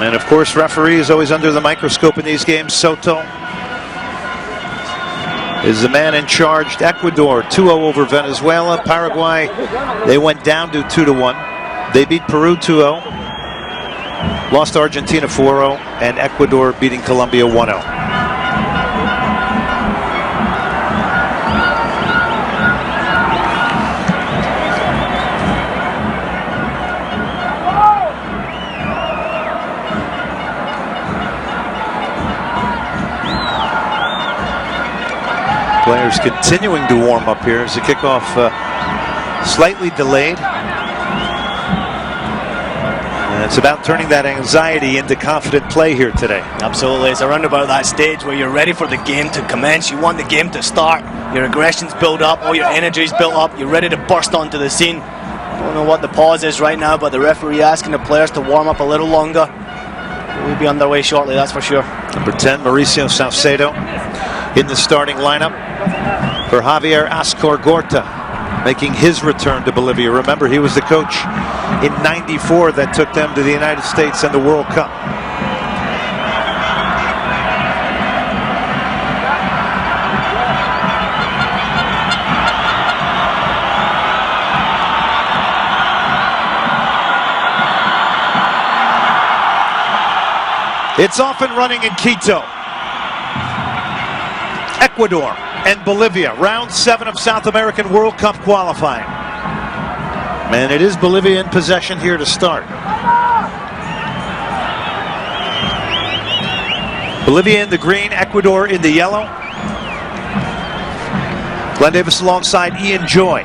And of course, referee is always under the microscope in these games. Soto is the man in charge. Ecuador 2-0 over Venezuela. Paraguay, they went down to 2-1. They beat Peru 2-0. Lost to Argentina 4-0. And Ecuador beating Colombia 1-0. Players continuing to warm up here as the kickoff slightly delayed. And it's about turning that anxiety into confident play here today. Absolutely. It's around about that stage where you're ready for the game to commence. You want the game to start. Your aggression's built up. All your energy's built up. You're ready to burst onto the scene. Don't know what the pause is right now, but the referee asking the players to warm up a little longer. We'll be underway shortly, that's for sure. Number 10, Mauricio Saucedo in the starting lineup for Javier Ascorgorta, making his return to Bolivia. Remember, he was the coach in '94 that took them to the United States and the World Cup. It's off and running in Quito. Ecuador and Bolivia, round 7 of South American World Cup qualifying. And it is Bolivia in possession here to start. Bolivia in the green, Ecuador in the yellow. Glenn Davis alongside Ian Joy.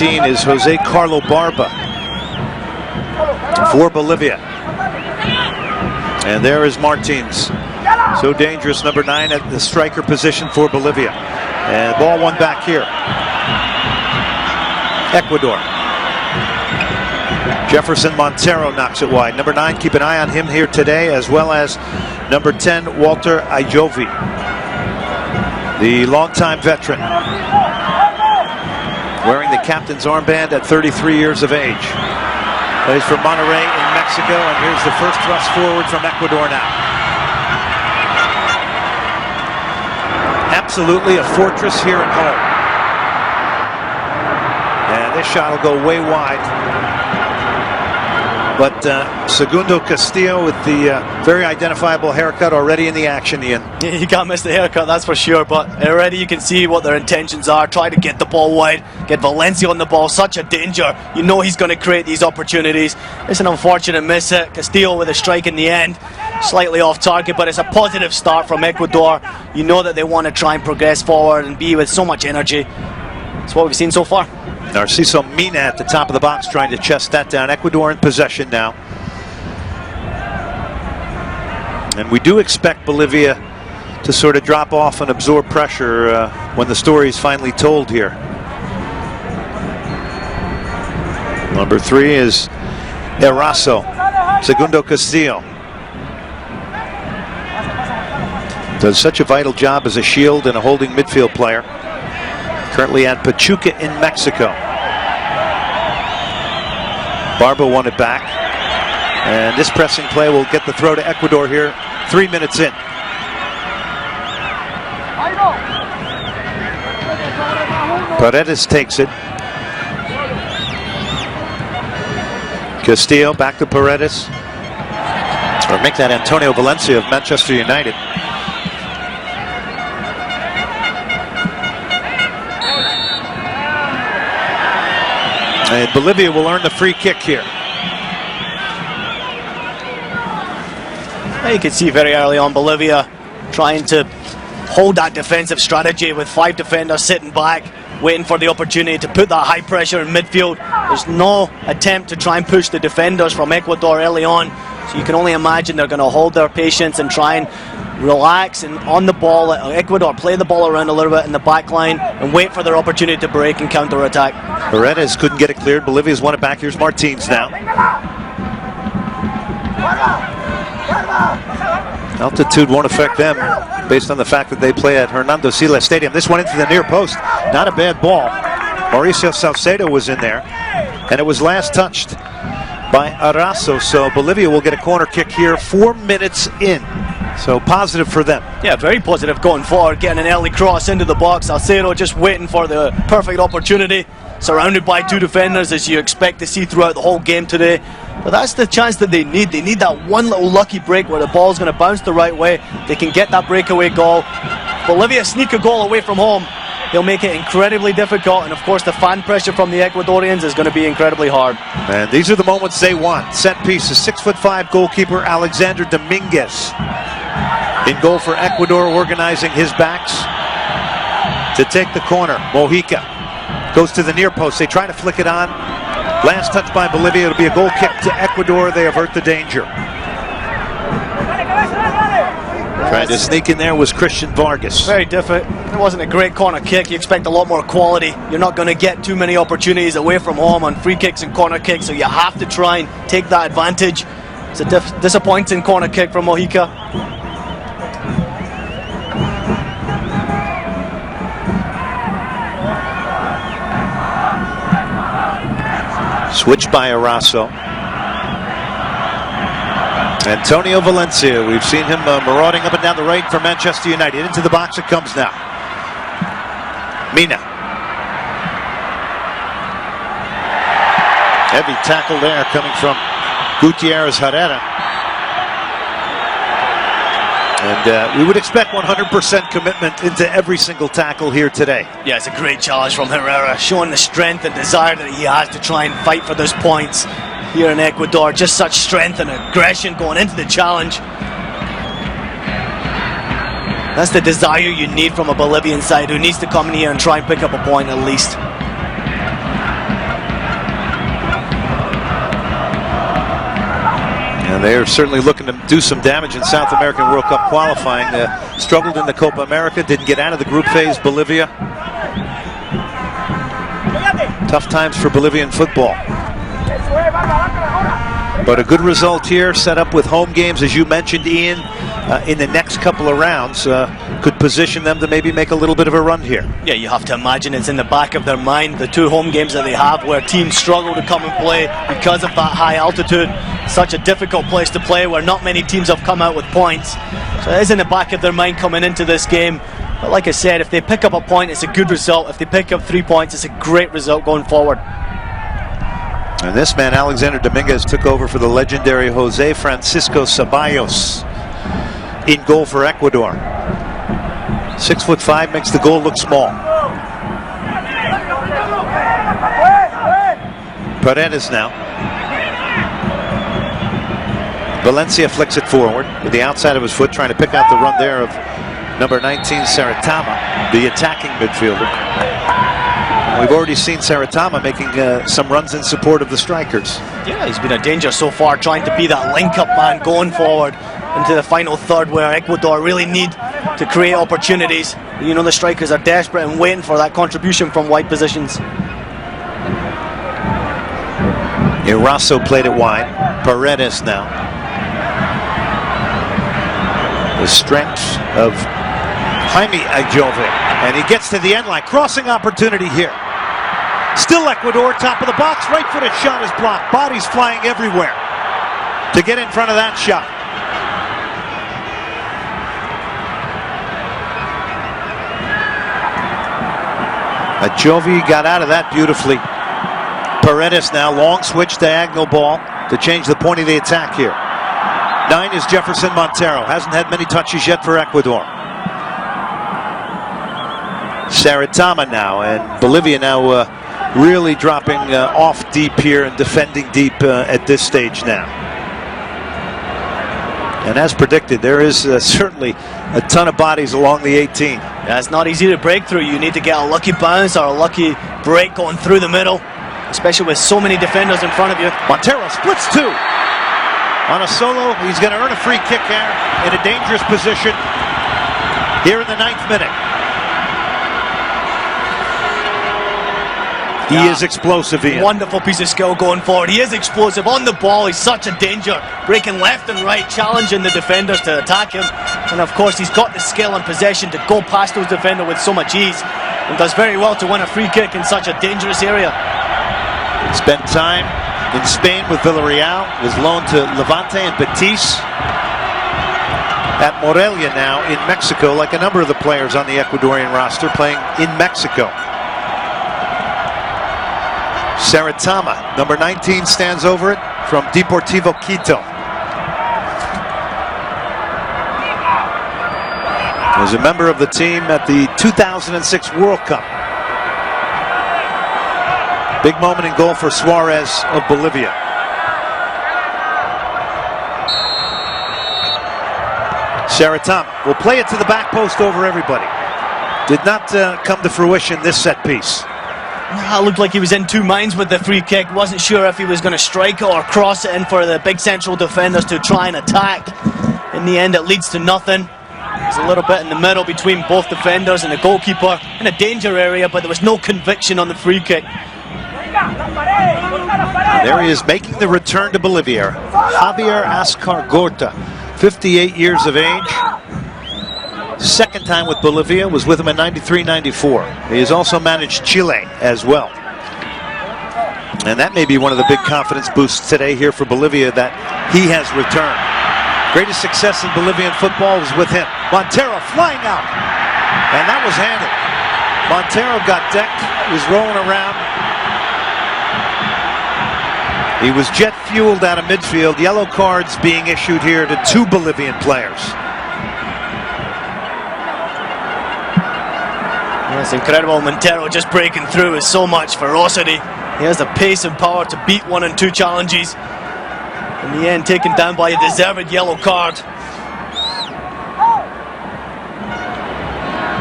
Is Jose Carlo Barba for Bolivia. And there is Martins. So dangerous, number 9 at the striker position for Bolivia. And ball won back here. Ecuador. Jefferson Montero knocks it wide. Number 9, keep an eye on him here today, as well as number 10, Walter Ayovi, the longtime veteran, wearing the captain's armband at 33 years of age. Plays for Monterrey in Mexico, and here's the first thrust forward from Ecuador now. Absolutely a fortress here at home. And this shot will go way wide. But Segundo Castillo with the very identifiable haircut already in the action, Ian. You can't miss the haircut, that's for sure. But already you can see what their intentions are. Try to get the ball wide, get Valencia on the ball. Such a danger. You know he's going to create these opportunities. It's an unfortunate miss it. Castillo with a strike in the end. Slightly off target, but it's a positive start from Ecuador. You know that they want to try and progress forward and be with so much energy. That's what we've seen so far. Narciso Mina at the top of the box trying to chest that down. Ecuador in possession now. And we do expect Bolivia to sort of drop off and absorb pressure when the story is finally told here. Number 3 is Eraso, Segundo Castillo. Does such a vital job as a shield and a holding midfield player. Currently at Pachuca in Mexico. Barba won it back. And this pressing play will get the throw to Ecuador here 3 minutes in. Paredes takes it. Castillo back to Paredes. Or make that Antonio Valencia of Manchester United. And Bolivia will earn the free kick here. You can see very early on Bolivia trying to hold that defensive strategy with 5 defenders sitting back, waiting for the opportunity to put that high pressure in midfield. There's no attempt to try and push the defenders from Ecuador early on. So you can only imagine they're going to hold their patience and try and relax and on the ball. Let Ecuador play the ball around a little bit in the back line and wait for their opportunity to break and counter-attack. Paredes couldn't get it cleared. Bolivia's won it back. Here's Martins now. Altitude won't affect them based on the fact that they play at Hernando Siles Stadium. This one into the near post. Not a bad ball. Mauricio Salcedo was in there, and it was last touched by Arazo. So Bolivia will get a corner kick here 4 minutes in. So positive for them. Yeah, very positive going forward, getting an early cross into the box. Salcedo just waiting for the perfect opportunity, surrounded by two defenders, as you expect to see throughout the whole game today. But that's the chance that they need. They need that one little lucky break where the ball's going to bounce the right way. They can get that breakaway goal. Bolivia sneak a goal away from home. They'll make it incredibly difficult, and of course the fan pressure from the Ecuadorians is going to be incredibly hard. And these are the moments they want. Set piece, a 6'5" goalkeeper, Alexander Dominguez. In goal for Ecuador, organizing his backs to take the corner. Mojica goes to the near post. They try to flick it on. Last touch by Bolivia. It'll be a goal kick to Ecuador. They avert the danger. Trying to sneak in there was Christian Vargas. Very different. It wasn't a great corner kick. You expect a lot more quality. You're not going to get too many opportunities away from home on free kicks and corner kicks, so you have to try and take that advantage. It's a disappointing corner kick from Mojica. Switched by Arazo. Antonio Valencia, we've seen him marauding up and down the right for Manchester United. Into the box it comes now. Mina. Heavy tackle there coming from Gutierrez Herrera. And we would expect 100% commitment into every single tackle here today. Yeah, it's a great challenge from Herrera, showing the strength and desire that he has to try and fight for those points here in Ecuador. Just such strength and aggression going into the challenge. That's the desire you need from a Bolivian side who needs to come in here and try and pick up a point at least. And they are certainly looking to do some damage in South American World Cup qualifying. Struggled in the Copa America, didn't get out of the group phase, Bolivia. Tough times for Bolivian football. But a good result here, set up with home games, as you mentioned, Ian, in the next couple of rounds, could position them to maybe make a little bit of a run here. Yeah, you have to imagine it's in the back of their mind, the two home games that they have where teams struggle to come and play because of that high altitude. Such a difficult place to play where not many teams have come out with points. So it is in the back of their mind coming into this game. But like I said, if they pick up a point, it's a good result. If they pick up 3 points, it's a great result going forward. And this man, Alexander Dominguez, took over for the legendary Jose Francisco Ceballos in goal for Ecuador. 6'5" makes the goal look small. Paredes now. Valencia flicks it forward with the outside of his foot, trying to pick out the run there of number 19, Saritama, the attacking midfielder. We've already seen Saritama making some runs in support of the strikers. Yeah, he's been a danger so far, trying to be that link-up man going forward into the final third where Ecuador really need to create opportunities. You know, the strikers are desperate and waiting for that contribution from wide positions. Eraso played it wide. Paredes now. The strength of Jaime Ajove. And he gets to the end line. Crossing opportunity here. Still Ecuador, top of the box. Right-footed shot is blocked. Bodies flying everywhere to get in front of that shot. Ajove got out of that beautifully. Paredes now, long switch, diagonal ball to change the point of the attack here. 9 is Jefferson Montero. Hasn't had many touches yet for Ecuador. Saritama now, and Bolivia now really dropping off deep here and defending deep at this stage now. And as predicted, there is certainly a ton of bodies along the 18. Yeah, it's not easy to break through. You need to get a lucky bounce or a lucky break going through the middle, especially with so many defenders in front of you. Montero splits two. On a solo, he's going to earn a free kick there in a dangerous position here in the 9th minute. He is explosive, Ian. Wonderful piece of skill going forward. He is explosive on the ball. He's such a danger, breaking left and right, challenging the defenders to attack him. And of course, he's got the skill and possession to go past those defenders with so much ease, and does very well to win a free kick in such a dangerous area. Spent time in Spain with Villarreal, was loaned to Levante and Betis. At Morelia now in Mexico, like a number of the players on the Ecuadorian roster playing in Mexico. Saritama, number 19, stands over it from Deportivo Quito. Was a member of the team at the 2006 World Cup. Big moment in goal for Suarez of Bolivia. Saritama will play it to the back post over everybody. Did not come to fruition, this set piece. It looked like he was in two minds with the free kick. Wasn't sure if he was going to strike it or cross it in for the big central defenders to try and attack. In the end, it leads to nothing. It's a little bit in the middle between both defenders and the goalkeeper in a danger area, but there was no conviction on the free kick. There he is making the return to Bolivia. Javier Ascargorta, 58 years of age. Second time with Bolivia, was with him in 93-94. He has also managed Chile as well. And that may be one of the big confidence boosts today here for Bolivia, that he has returned. Greatest success in Bolivian football was with him. Montero flying out. And that was handled. Montero got decked, was rolling around. He was jet fueled out of midfield. Yellow cards being issued here to two Bolivian players. It's incredible. Montero just breaking through with so much ferocity. He has the pace and power to beat 1 and 2 challenges. In the end, taken down by a deserved yellow card.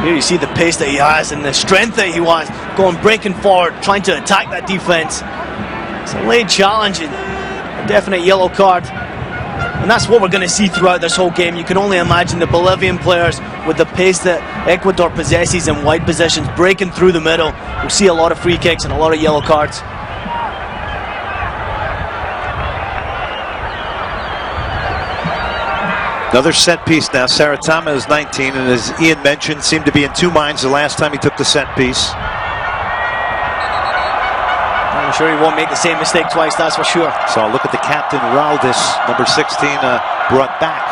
Here you see the pace that he has and the strength that he was, going breaking forward, trying to attack that defense. It's a late challenge and a definite yellow card. And that's what we're going to see throughout this whole game. You can only imagine the Bolivian players with the pace that Ecuador possesses in wide positions, breaking through the middle. We'll see a lot of free kicks and a lot of yellow cards. Another set piece now. Saritama is 19, and as Ian mentioned, seemed to be in two minds the last time he took the set piece. I'm sure he won't make the same mistake twice, that's for sure. So look at the captain, Raldis, number 16, brought back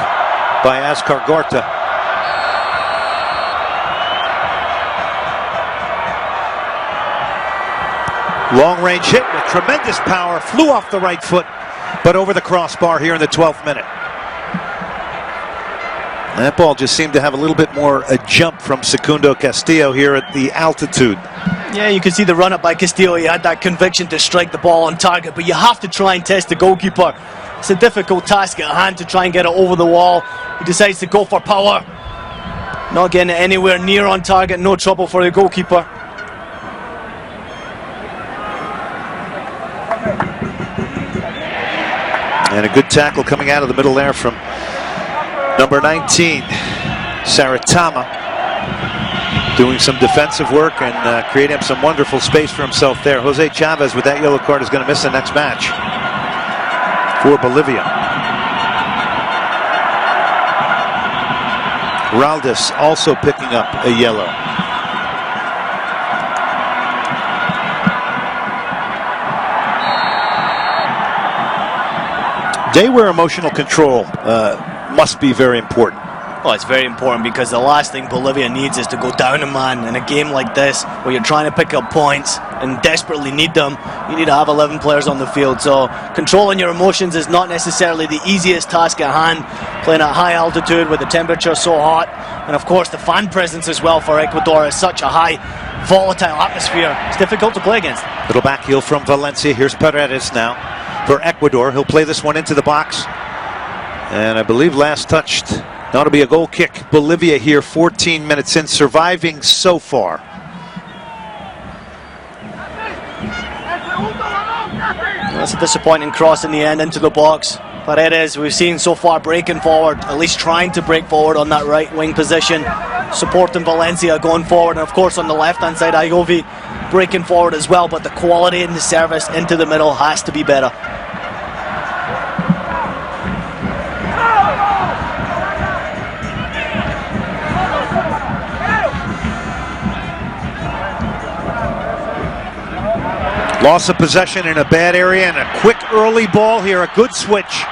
by Ascargorta. Long range hit with tremendous power, flew off the right foot, but over the crossbar here in the 12th minute. That ball just seemed to have a little bit more a jump from Segundo Castillo here at the altitude. Yeah, you can see the run-up by Castillo. He had that conviction to strike the ball on target, but you have to try and test the goalkeeper. It's a difficult task at hand to try and get it over the wall. He decides to go for power. Not getting it anywhere near on target, no trouble for the goalkeeper. And a good tackle coming out of the middle there from number 19, Saritama, doing some defensive work and creating some wonderful space for himself there. Jose Chavez with that yellow card is going to miss the next match for Bolivia. Raldis also picking up a yellow. Day where emotional control must be very important. Well, it's very important because the last thing Bolivia needs is to go down a man in a game like this where you're trying to pick up points and desperately need them. You need to have 11 players on the field. So controlling your emotions is not necessarily the easiest task at hand. Playing at high altitude with the temperature so hot. And of course the fan presence as well for Ecuador is such a high volatile atmosphere. It's difficult to play against. Little back heel from Valencia. Here's Paredes now for Ecuador. He'll play this one into the box. And I believe last touched. Now to be a goal kick. Bolivia here 14 minutes in, surviving so far. That's a disappointing cross in the end into the box. Paredes, we've seen so far breaking forward, at least trying to break forward on that right wing position, supporting Valencia going forward. And of course on the left hand side, Ayovi breaking forward as well, but the quality in the service into the middle has to be better. Loss of possession in a bad area and a quick early ball here. A good switch.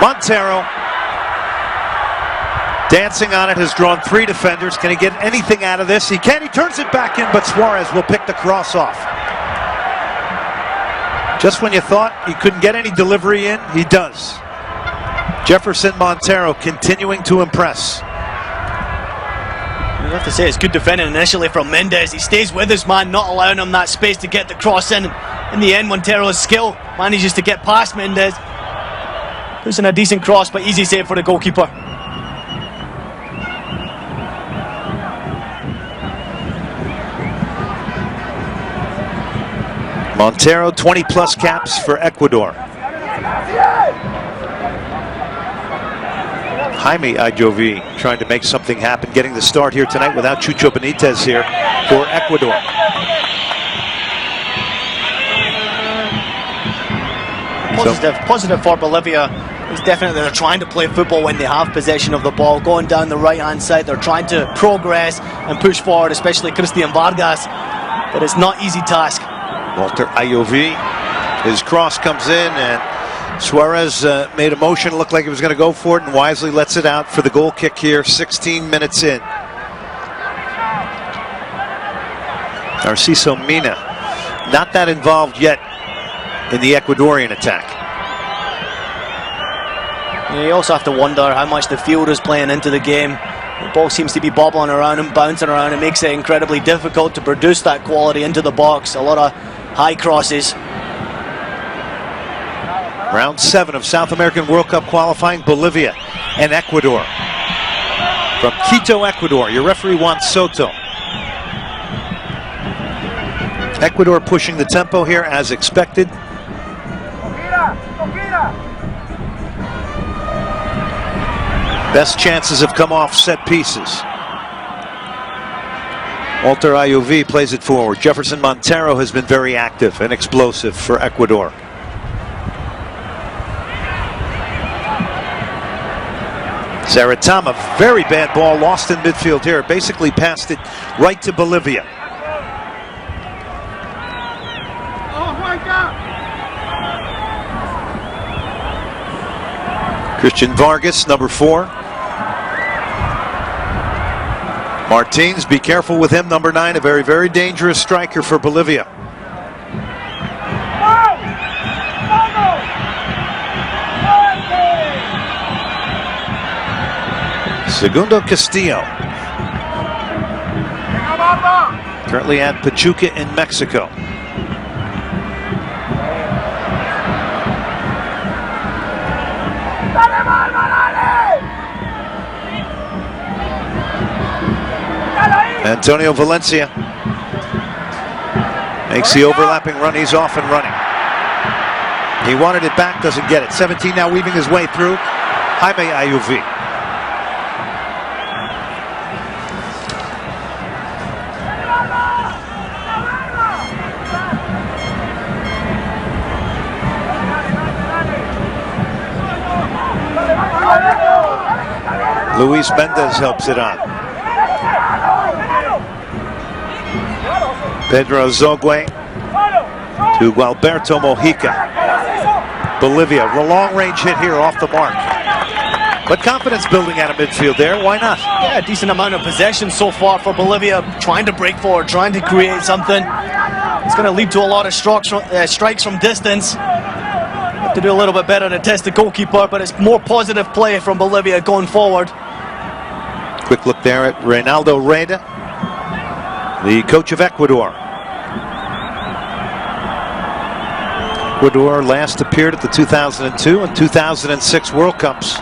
Montero dancing on it, has drawn 3 defenders. Can he get anything out of this? He can. He turns it back in, but Suarez will pick the cross off. Just when you thought he couldn't get any delivery in, he does. Jefferson Montero continuing to impress. You have to say it's good defending initially from Mendes. He stays with his man, not allowing him that space to get the cross in. In the end, Montero's skill manages to get past Mendes. Puts in a decent cross, but easy save for the goalkeeper. Montero, 20-plus caps for Ecuador. Jaime Ajovi trying to make something happen, getting the start here tonight without Chucho Benitez here for Ecuador. Positive for Bolivia is definitely they're trying to play football when they have possession of the ball, going down the right-hand side. They're trying to progress and push forward, especially Christian Vargas, but it's not an easy task. Walter Ayovi, his cross comes in, and Suarez made a motion, looked like he was going to go for it, and wisely lets it out for the goal kick here, 16 minutes in. Narciso Mina, not that involved yet in the Ecuadorian attack. Yeah, you also have to wonder how much the field is playing into the game. The ball seems to be bobbling around and bouncing around. It makes it incredibly difficult to produce that quality into the box. A lot of high crosses. Round 7 of South American World Cup qualifying, Bolivia and Ecuador. From Quito, Ecuador, your referee Juan Soto. Ecuador pushing the tempo here as expected. Best chances have come off set pieces. Walter Ayovi plays it forward. Jefferson Montero has been very active and explosive for Ecuador. Zaratama, very bad ball, lost in midfield here. Basically passed it right to Bolivia. Christian Vargas, number 4. Martins, be careful with him, number 9, a very, very dangerous striker for Bolivia. Segundo Castillo, currently at Pachuca in Mexico. Antonio Valencia makes the overlapping run. He's off and running. He wanted it back, doesn't get it. 17 now weaving his way through. Jaime Ayovi. Luis Mendez helps it on. Pedro Zogwe to Gualberto Mojica. Bolivia, a long range hit here off the mark. But confidence building out of midfield there, why not? Yeah, a decent amount of possession so far for Bolivia, trying to break forward, trying to create something. It's going to lead to a lot of strikes from distance. Have to do a little bit better to test the goalkeeper, but it's more positive play from Bolivia going forward. Quick look there at Reynaldo Reda, the coach of Ecuador. Ecuador last appeared at the 2002 and 2006 World Cups.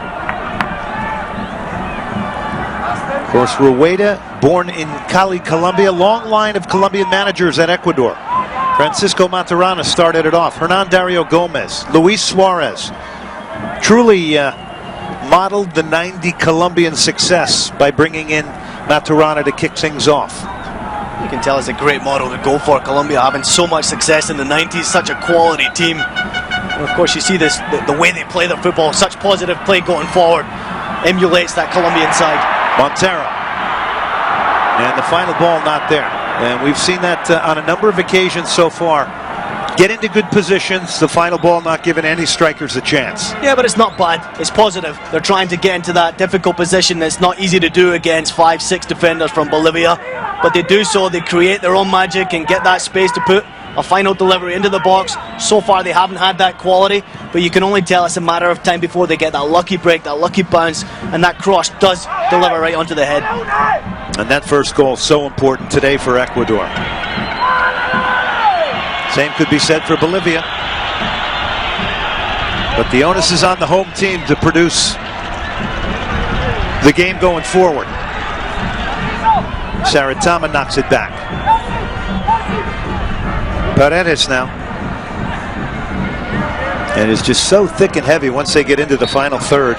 Of course, Rueda, born in Cali, Colombia, long line of Colombian managers at Ecuador. Francisco Maturana started it off. Hernan Dario Gomez, Luis Suarez. Truly modeled the '90 Colombian success by bringing in Maturana to kick things off. You can tell it's a great model to go for. Colombia having so much success in the 90s, such a quality team. And of course you see this, the way they play their football, such positive play going forward, emulates that Colombian side. Montero. And the final ball not there. And we've seen that on a number of occasions so far. Get into good positions, the final ball not giving any strikers a chance. Yeah, but it's not bad. It's positive. They're trying to get into that difficult position that's not easy to do against 5-6 defenders from Bolivia. But they do so, they create their own magic and get that space to put a final delivery into the box. So far they haven't had that quality, but you can only tell it's a matter of time before they get that lucky break, that lucky bounce, and that cross does deliver right onto the head. And that first goal so important today for Ecuador. Same could be said for Bolivia. But the onus is on the home team to produce the game going forward. Saritama knocks it back. Paredes now. And it's just so thick and heavy once they get into the final third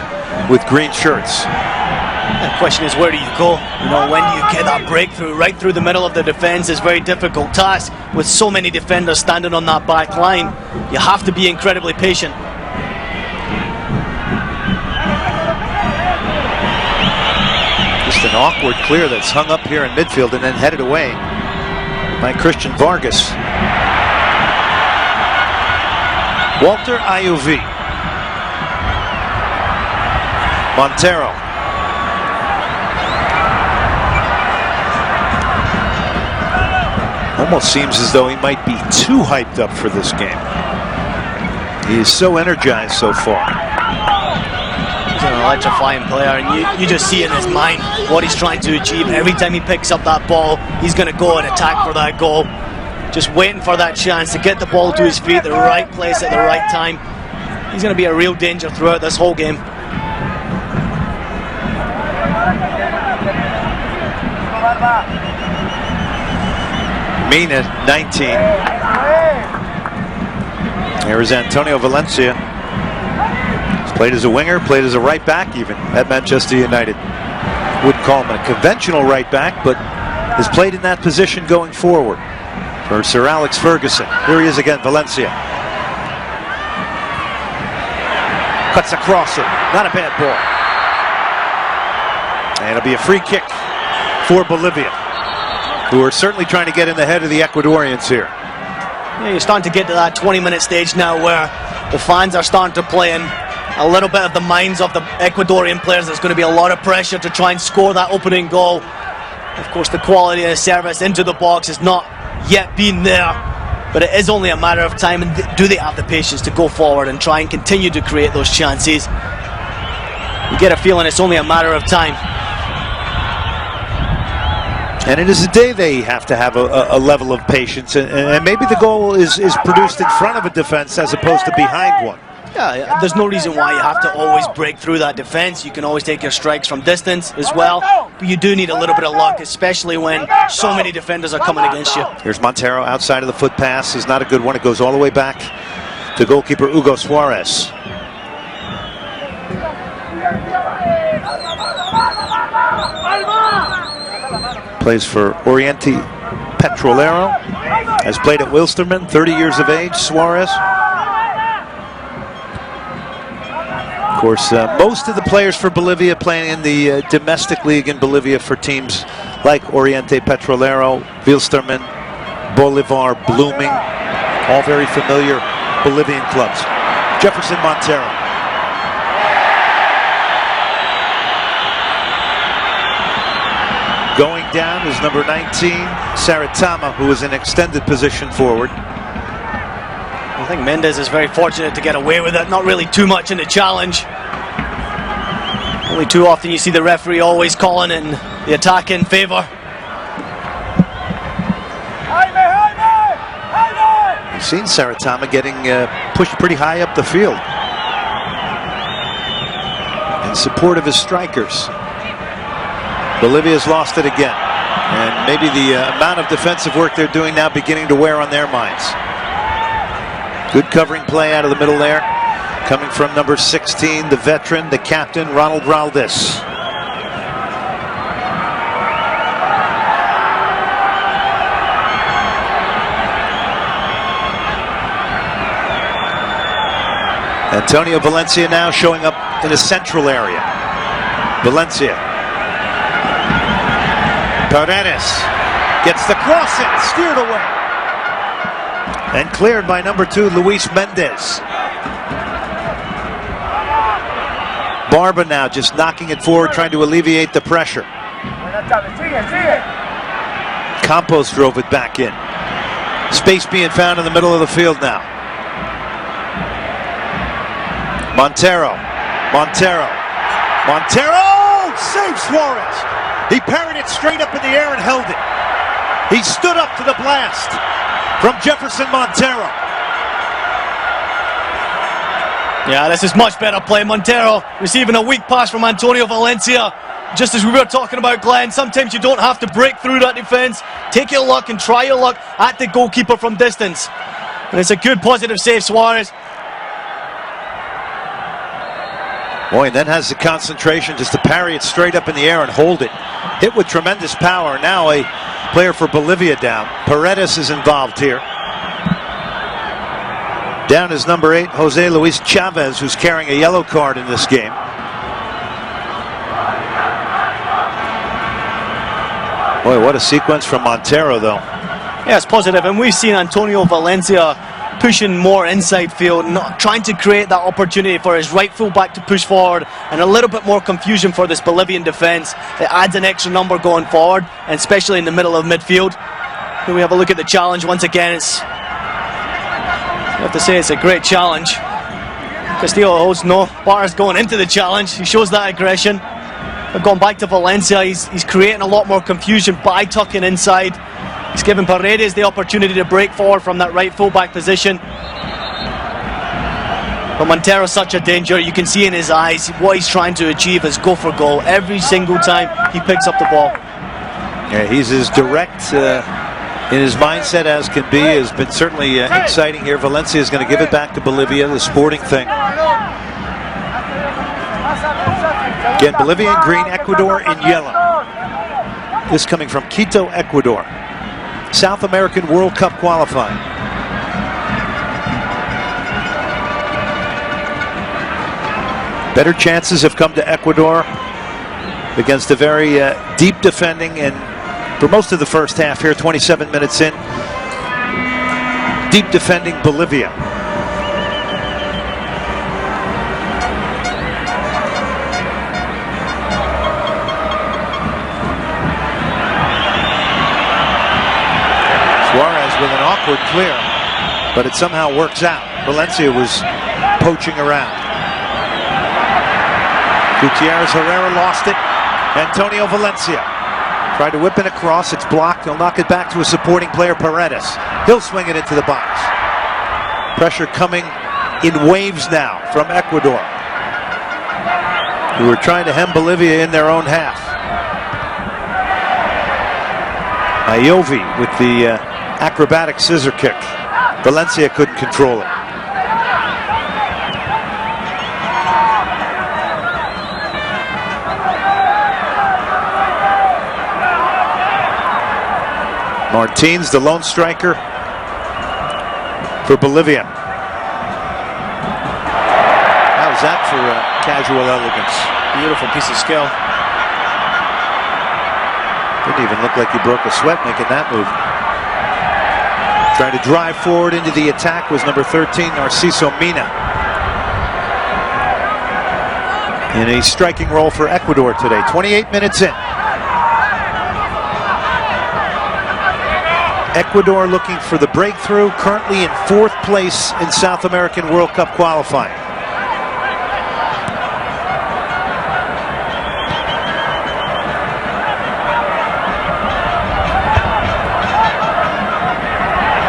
with green shirts. The question is, where do you go? You know, when do you get that breakthrough? Right through the middle of the defense is a very difficult task with so many defenders standing on that back line. You have to be incredibly patient. Just an awkward clear that's hung up here in midfield and then headed away by Christian Vargas. Walter Ayuvi. Montero. Almost seems as though he might be too hyped up for this game. He is so energized so far. He's an electrifying player, and you just see in his mind what he's trying to achieve. Every time he picks up that ball, he's going to go and attack for that goal. Just waiting for that chance to get the ball to his feet, the right place at the right time. He's going to be a real danger throughout this whole game. Mina, 19. There is Antonio Valencia. He's played as a winger, played as a right back even at Manchester United. Wouldn't call him a conventional right back, but has played in that position going forward for Sir Alex Ferguson. Here he is again, Valencia. Cuts across it, not a bad ball. And it'll be a free kick for Bolivia, who are certainly trying to get in the head of the Ecuadorians here. Yeah, you're starting to get to that 20-minute stage now where the fans are starting to play in a little bit of the minds of the Ecuadorian players. There's going to be a lot of pressure to try and score that opening goal. Of course, the quality of the service into the box has not yet been there, but it is only a matter of time. And do they have the patience to go forward and try and continue to create those chances? You get a feeling it's only a matter of time. And it is a day they have to have a level of patience, and maybe the goal is produced in front of a defense as opposed to behind one. Yeah, there's no reason why you have to always break through that defense. You can always take your strikes from distance as well, but you do need a little bit of luck, especially when so many defenders are coming against you. Here's Montero outside of the foot pass. Is not a good one. It goes all the way back to goalkeeper Hugo Suarez. Plays for Oriente Petrolero. Has played at Wilstermann, 30 years of age, Suarez. Of course, most of the players for Bolivia playing in the domestic league in Bolivia for teams like Oriente Petrolero, Wilstermann, Bolivar, Blooming, all very familiar Bolivian clubs. Jefferson Montero. Going down is number 19, Saritama, who is in extended position forward. I think Mendes is very fortunate to get away with it. Not really too much in the challenge. Only too often you see the referee always calling in the attack in favour. You've seen Saritama getting pushed pretty high up the field in support of his strikers. Bolivia's lost it again, and maybe the amount of defensive work they're doing now beginning to wear on their minds. Good covering play out of the middle there, coming from number 16, the veteran, the captain, Ronald Raldis. Antonio Valencia now showing up in the central area. Valencia. Paredes gets the cross in, steered away. And cleared by number 2, Luis Mendez. Barba now just knocking it forward, trying to alleviate the pressure. Campos drove it back in. Space being found in the middle of the field now. Montero saves Suarez. He parried it straight up in the air and held it. He stood up to the blast from Jefferson Montero. Yeah, this is much better play. Montero receiving a weak pass from Antonio Valencia. Just as we were talking about, Glenn, sometimes you don't have to break through that defense. Take your luck and try your luck at the goalkeeper from distance. And it's a good positive save, Suarez. Boy, and then has the concentration just to parry it straight up in the air and hold it. Hit with tremendous power. Now a player for Bolivia down. Paredes is involved here. Down is number 8, Jose Luis Chavez, who's carrying a yellow card in this game. Boy, what a sequence from Montero, though. Yeah, it's positive, and we've seen Antonio Valencia pushing more inside field, not trying to create that opportunity for his right fullback to push forward, and a little bit more confusion for this Bolivian defense. It adds an extra number going forward, and especially in the middle of midfield. Here we have a look at the challenge once again. I have to say it's a great challenge. Castillo holds no bars going into the challenge. He shows that aggression. But going back to Valencia, he's creating a lot more confusion by tucking inside. He's giving Paredes the opportunity to break forward from that right fullback position. But Montero's such a danger. You can see in his eyes what he's trying to achieve is go for goal every single time he picks up the ball. Yeah, he's as direct in his mindset as can be. Has been certainly exciting here. Valencia is going to give it back to Bolivia, the sporting thing. Again, Bolivia in green, Ecuador in yellow. This coming from Quito, Ecuador. South American World Cup qualifying. Better chances have come to Ecuador against a very deep defending, and for most of the first half here, 27 minutes in, deep defending Bolivia. Suarez with an awkward clear, but it somehow works out. Valencia was poaching around. Gutierrez Herrera lost it. Antonio Valencia tried to whip it across. It's blocked. He'll knock it back to a supporting player, Paredes. He'll swing it into the box. Pressure coming in waves now from Ecuador, who are trying to hem Bolivia in their own half. Iovi with the acrobatic scissor kick. Valencia couldn't control it. Martins, the lone striker for Bolivia. How's that for casual elegance? Beautiful piece of skill. Didn't even look like he broke a sweat making that move. Trying to drive forward into the attack was number 13, Narciso Mina. In a striking role for Ecuador today. 28 minutes in. Ecuador looking for the breakthrough, currently in 4th place in South American World Cup qualifying.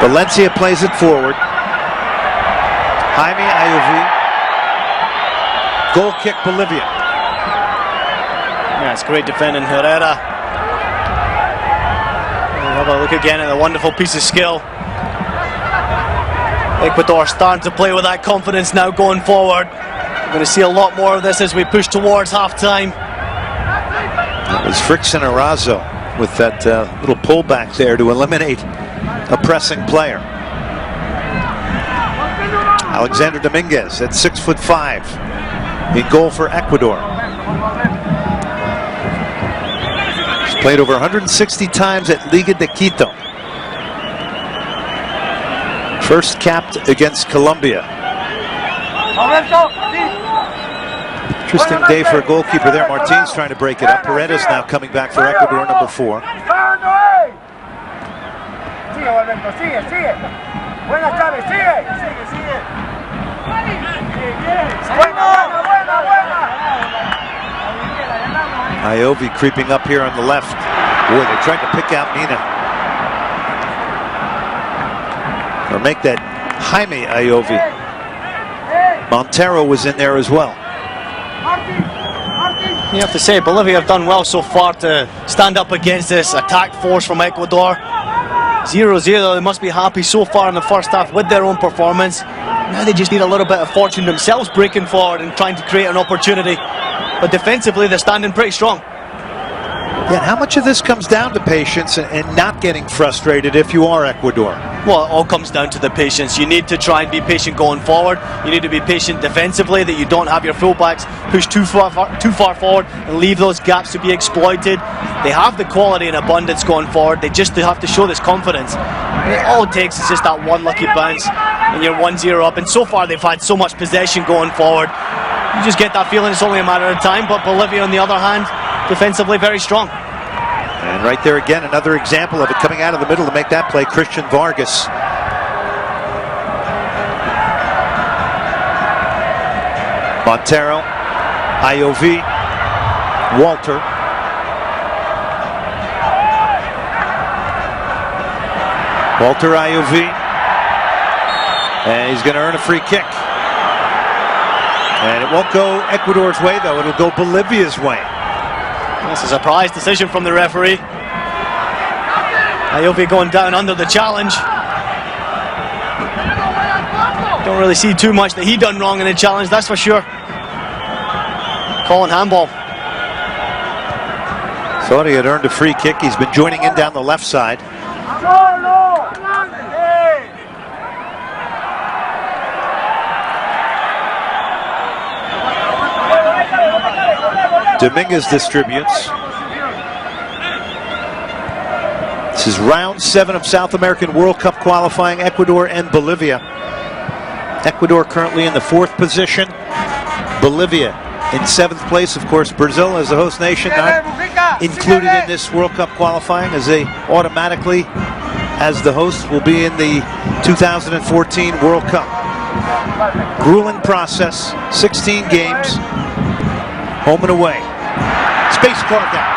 Valencia plays it forward. Jaime Iovi. Goal kick Bolivia. Yeah, it's great defending. Herrera. We'll have a look again at a wonderful piece of skill. Ecuador starting to play with that confidence now going forward. We're going to see a lot more of this as we push towards halftime. It was Frickson Arazo with that little pullback there to eliminate a pressing player. Alexander Dominguez at 6'5" in goal for Ecuador. He's played over 160 times at Liga de Quito. First capped against Colombia. Interesting day for a goalkeeper there. Martins trying to break it up. Paredes now coming back for Ecuador, number 4. Iovi creeping up here on the left. Boy, they're trying to pick out Mina. Or make that Jaime Iovi. Montero was in there as well. You have to say, Bolivia have done well so far to stand up against this attack force from Ecuador. 0-0, they must be happy so far in the first half with their own performance. Now they just need a little bit of fortune themselves breaking forward and trying to create an opportunity. But defensively, they're standing pretty strong. Yeah, how much of this comes down to patience and not getting frustrated if you are Ecuador? Well, it all comes down to the patience. You need to try and be patient going forward. You need to be patient defensively, that you don't have your fullbacks push too far forward and leave those gaps to be exploited. They have the quality and abundance going forward. They just have to show this confidence. And all it takes is just that one lucky bounce and you're 1-0 up. And so far they've had so much possession going forward. You just get that feeling it's only a matter of time. But Bolivia, on the other hand, defensively very strong. And right there again, another example of it coming out of the middle to make that play, Christian Vargas. Montero, Iovi, Walter. Walter Iovi. And he's going to earn a free kick. And it won't go Ecuador's way, though. It'll go Bolivia's way. That's a surprise decision from the referee. Iovi going down under the challenge. Don't really see too much that he done wrong in the challenge, that's for sure. Calling handball. Thought he had earned a free kick. He's been joining in down the left side. Dominguez distributes. This is round 7 of South American World Cup qualifying, Ecuador and Bolivia. Ecuador currently in the 4th position. Bolivia in 7th place. Of course, Brazil as the host nation not included in this World Cup qualifying, as they automatically, as the hosts, will be in the 2014 World Cup. Grueling process, 16 games, home and away. Space carved out.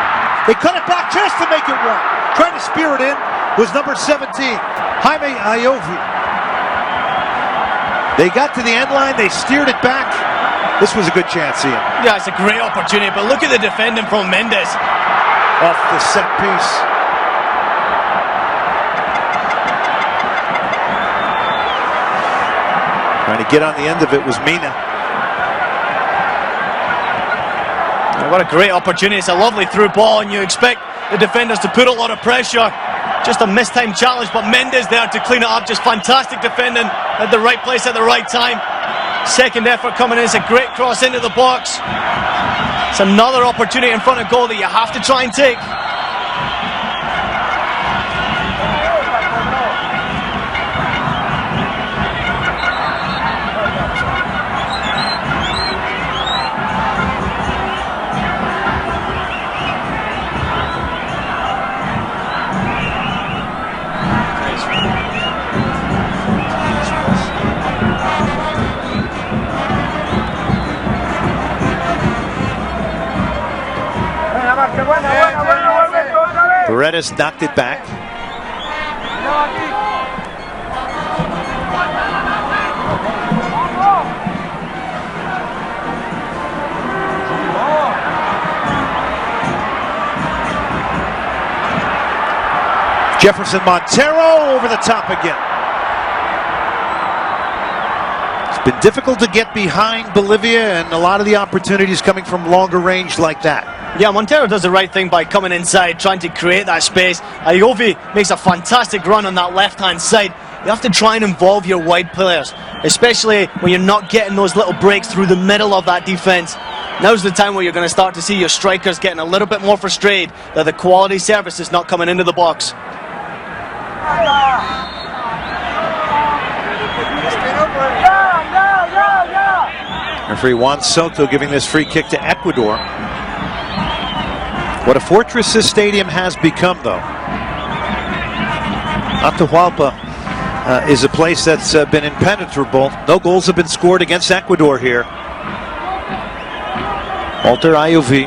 They cut it back just to make it one. Trying to spear it in was number 17, Jaime Iovi. They got to the end line, they steered it back. This was a good chance, Ian. Yeah, it's a great opportunity, but look at the defending from Mendes. Off the set piece. Trying to get on the end of it was Mina. What a great opportunity. It's a lovely through ball, and you expect the defenders to put a lot of pressure. Just a mistimed challenge, but Mendes there to clean it up. Just fantastic defending at the right place at the right time. Second effort coming in. It's a great cross into the box. It's another opportunity in front of goal that you have to try and take. Paredes knocked it back. Jefferson Montero over the top again. It's been difficult to get behind Bolivia, and a lot of the opportunities coming from longer range like that. Yeah, Montero does the right thing by coming inside, trying to create that space. Iovi makes a fantastic run on that left-hand side, you have to try and involve your wide players, especially when you're not getting those little breaks through the middle of that defense. Now's the time where you're going to start to see your strikers getting a little bit more frustrated that the quality service is not coming into the box. Referee Juan Soto giving this free kick to Ecuador. What a fortress this stadium has become, though. Atahualpa is a place that's been impenetrable. No goals have been scored against Ecuador here. Walter Ayuvi.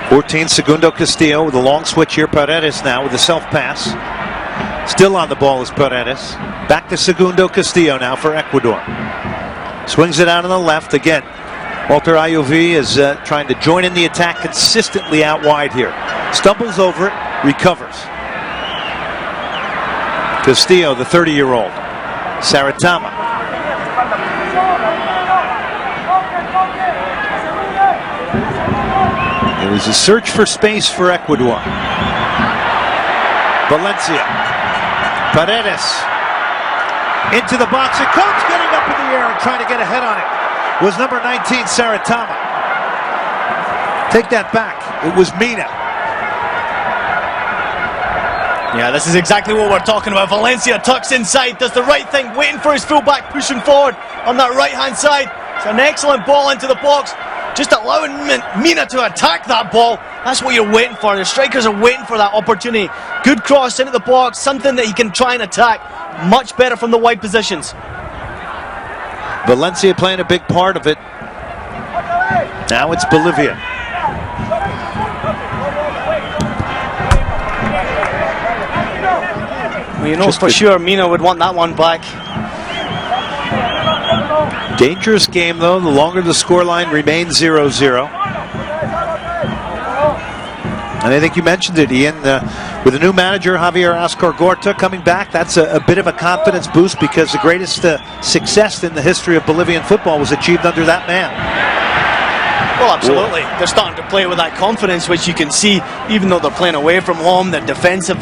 14, Segundo Castillo with a long switch here. Paredes now with a self-pass. Still on the ball is Paredes. Back to Segundo Castillo now for Ecuador. Swings it out on the left again. Walter Ayuvi is trying to join in the attack consistently out wide here. Stumbles over it, recovers. Castillo, the 30-year-old. Saritama. It was a search for space for Ecuador. Valencia. Paredes. Into the box. It comes getting up in the air and trying to get ahead on it. Was number 19, Saritama. Take that back. It was Mina. Yeah, this is exactly what we're talking about. Valencia tucks inside, does the right thing, waiting for his fullback, pushing forward on that right-hand side. It's an excellent ball into the box. Just allowing Mina to attack that ball. That's what you're waiting for. The strikers are waiting for that opportunity. Good cross into the box, something that he can try and attack. Much better from the wide positions. Valencia playing a big part of it. Now it's Bolivia. Well, you know for sure Mina would want that one back. Dangerous game, though. The longer the scoreline remains 0-0. And I think you mentioned it, Ian. With the new manager, Javier Ascargorta, coming back, that's a bit of a confidence boost because the greatest success in the history of Bolivian football was achieved under that man. Well, absolutely. They're starting to play with that confidence, which you can see, even though they're playing away from home. Their defensive,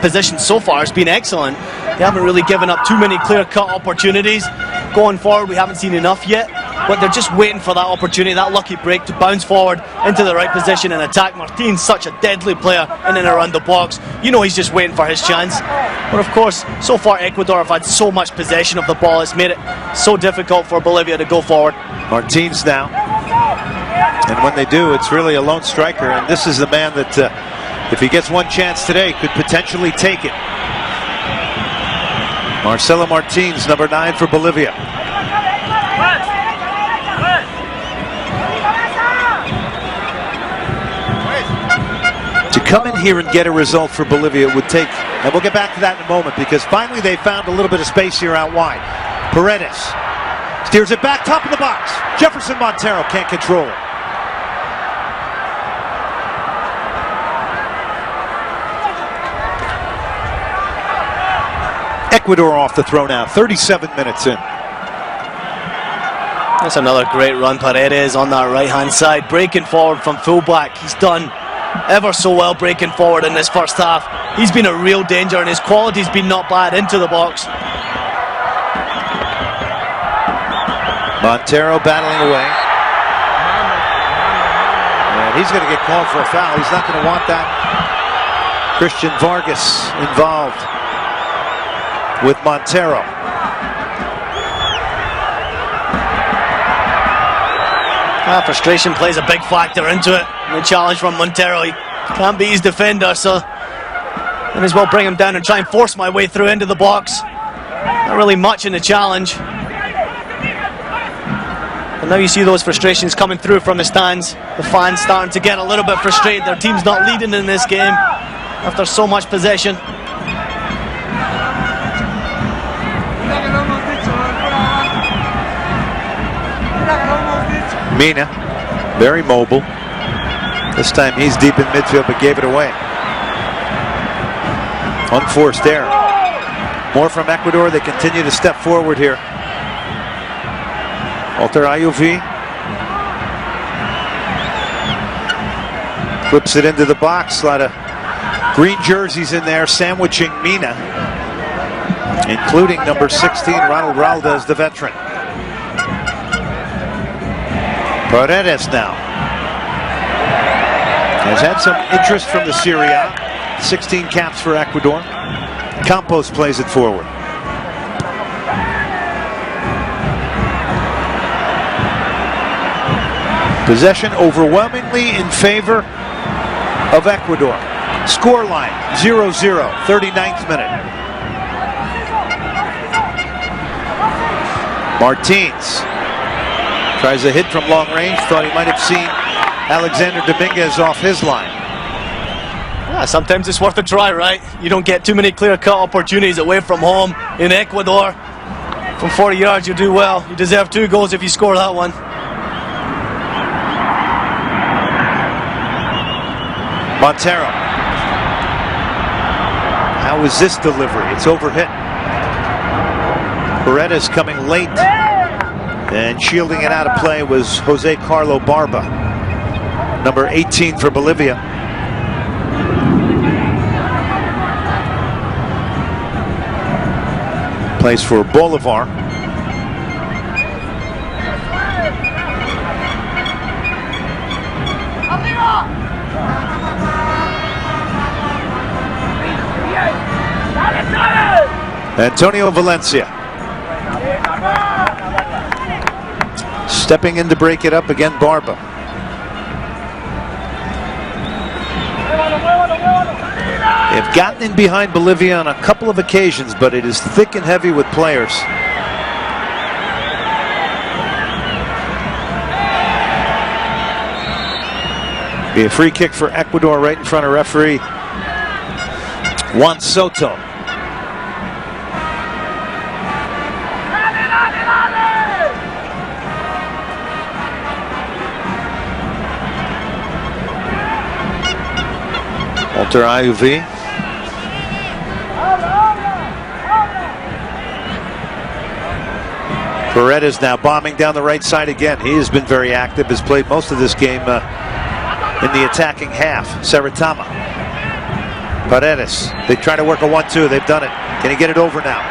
position so far has been excellent. They haven't really given up too many clear-cut opportunities. Going forward, we haven't seen enough yet, but they're just waiting for that opportunity, that lucky break to bounce forward into the right position and attack. Martin's such a deadly player in and around the box. You know he's just waiting for his chance. But of course, so far Ecuador have had so much possession of the ball, it's made it so difficult for Bolivia to go forward. Martins now. And when they do, it's really a lone striker, and this is the man that, if he gets one chance today, could potentially take it. Marcelo Martins, number 9 for Bolivia. To come in here and get a result for Bolivia would take, and we'll get back to that in a moment, because finally they found a little bit of space here out wide. Paredes steers it back, top of the box. Jefferson Montero can't control it. Ecuador off the throw now, 37 minutes in. That's another great run. Paredes on that right-hand side, breaking forward from fullback. He's done ever so well breaking forward in this first half. He's been a real danger, and his quality's been not bad into the box. Montero battling away. And he's going to get called for a foul. He's not going to want that. Christian Vargas involved with Montero. Frustration plays a big factor into it. And the challenge from Montero, he can't beat his defender, so I may as well bring him down and try and force my way through into the box. Not really much in the challenge. But now you see those frustrations coming through from the stands. The fans starting to get a little bit frustrated. Their team's not leading in this game after so much possession. Mina, very mobile. This time he's deep in midfield but gave it away. Unforced error. More from Ecuador. They continue to step forward here. Walter Ayuvi flips it into the box. A lot of green jerseys in there sandwiching Mina. including number 16, Ronald Raldez, the veteran. Paredes now has had some interest from the Serie A. 16 caps for Ecuador. Campos plays it forward. Possession overwhelmingly in favor of Ecuador. Scoreline 0-0, 39th minute. Martins tries a hit from long range. Thought he might have seen Alexander Dominguez off his line. Yeah, sometimes it's worth a try, right? You don't get too many clear-cut opportunities away from home in Ecuador. From 40 yards, you do well. You deserve 2 goals if you score that one. Montero. How is this delivery? It's overhit. Paredes coming late. And shielding it out of play was Jose Carlo Barba, number 18 for Bolivia. Plays for Bolivar. Antonio Valencia stepping in to break it up again. Barba. They've gotten in behind Bolivia on a couple of occasions, but it is thick and heavy with players. Be a free kick for Ecuador right in front of referee Juan Soto. Walter Ayuvi. Paredes now bombing down the right side again. He has been very active, has played most of this game in the attacking half. Saritama. Paredes. They try to work a 1-2. They've done it. Can he get it over now?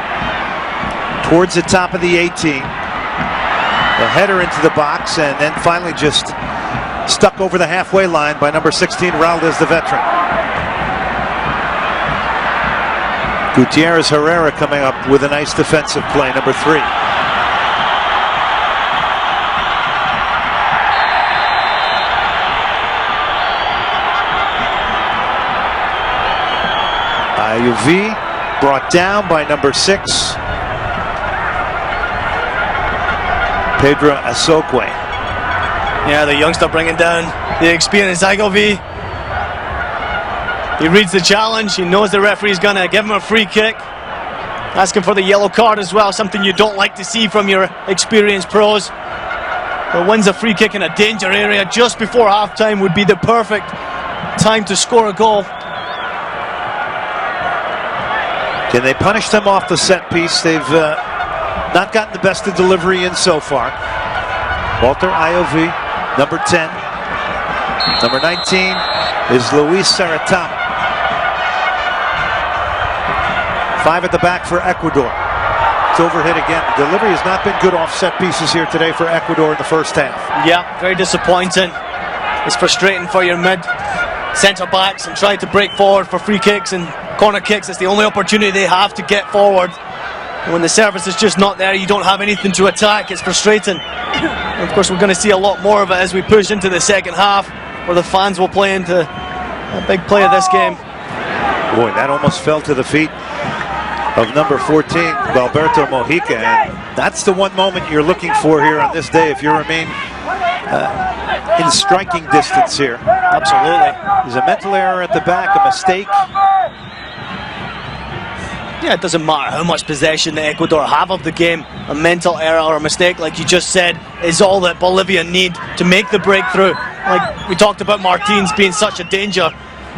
Towards the top of the 18. The header into the box, and then finally just stuck over the halfway line by number 16, Raldez, the veteran. Gutierrez Herrera coming up with a nice defensive play, number 3. Ayuvi brought down by number 6, Pedro Asokwe. Yeah, the youngster bringing down the experienced Ayuvi. He reads the challenge. He knows the referee's going to give him a free kick. Asking for the yellow card as well, something you don't like to see from your experienced pros. But wins a free kick in a danger area just before halftime would be the perfect time to score a goal. Can they punish them off the set piece? They've not gotten the best of delivery in so far. Walter Ayuvi, number 10. Number 19 is Luis Saritama. 5 at the back for Ecuador. It's overhit again. The delivery has not been good off set pieces here today for Ecuador in the first half. Yeah, very disappointing. It's frustrating for your mid centre backs and try to break forward for free kicks and corner kicks. It's the only opportunity they have to get forward. And when the service is just not there, you don't have anything to attack. It's frustrating. And of course, we're going to see a lot more of it as we push into the second half, where the fans will play into a big play of this game. Boy, that almost fell to the feet of number 14, Alberto Mojica. And that's the one moment you're looking for here on this day if you remain in striking distance here. Absolutely. There's a mental error at the back, a mistake. Yeah, it doesn't matter how much possession the Ecuador have of the game. A mental error or a mistake, like you just said, is all that Bolivia need to make the breakthrough. Like we talked about Martins being such a danger.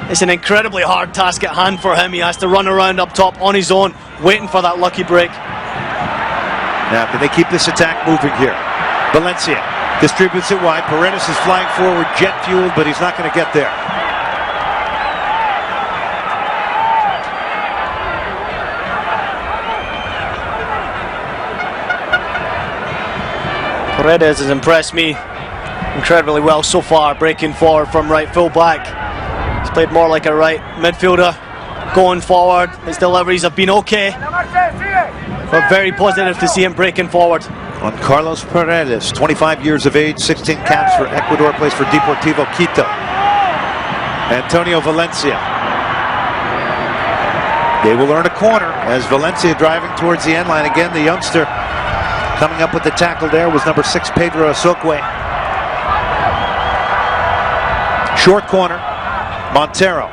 It's an incredibly hard task at hand for him. He has to run around up top on his own, waiting for that lucky break. Now, can they keep this attack moving here? Valencia distributes it wide. Paredes is flying forward, jet-fueled, but he's not going to get there. Paredes has impressed me incredibly well so far, breaking forward from right full back. He's played more like a right midfielder. Going forward, his deliveries have been okay, but very positive to see him breaking forward. On Carlos Paredes, 25 years of age, 16 caps for Ecuador, plays for Deportivo Quito. Antonio Valencia. They will earn a corner as Valencia driving towards the end line. Again, the youngster coming up with the tackle there was number 6, Pedro Azokwe. Short corner, Montero.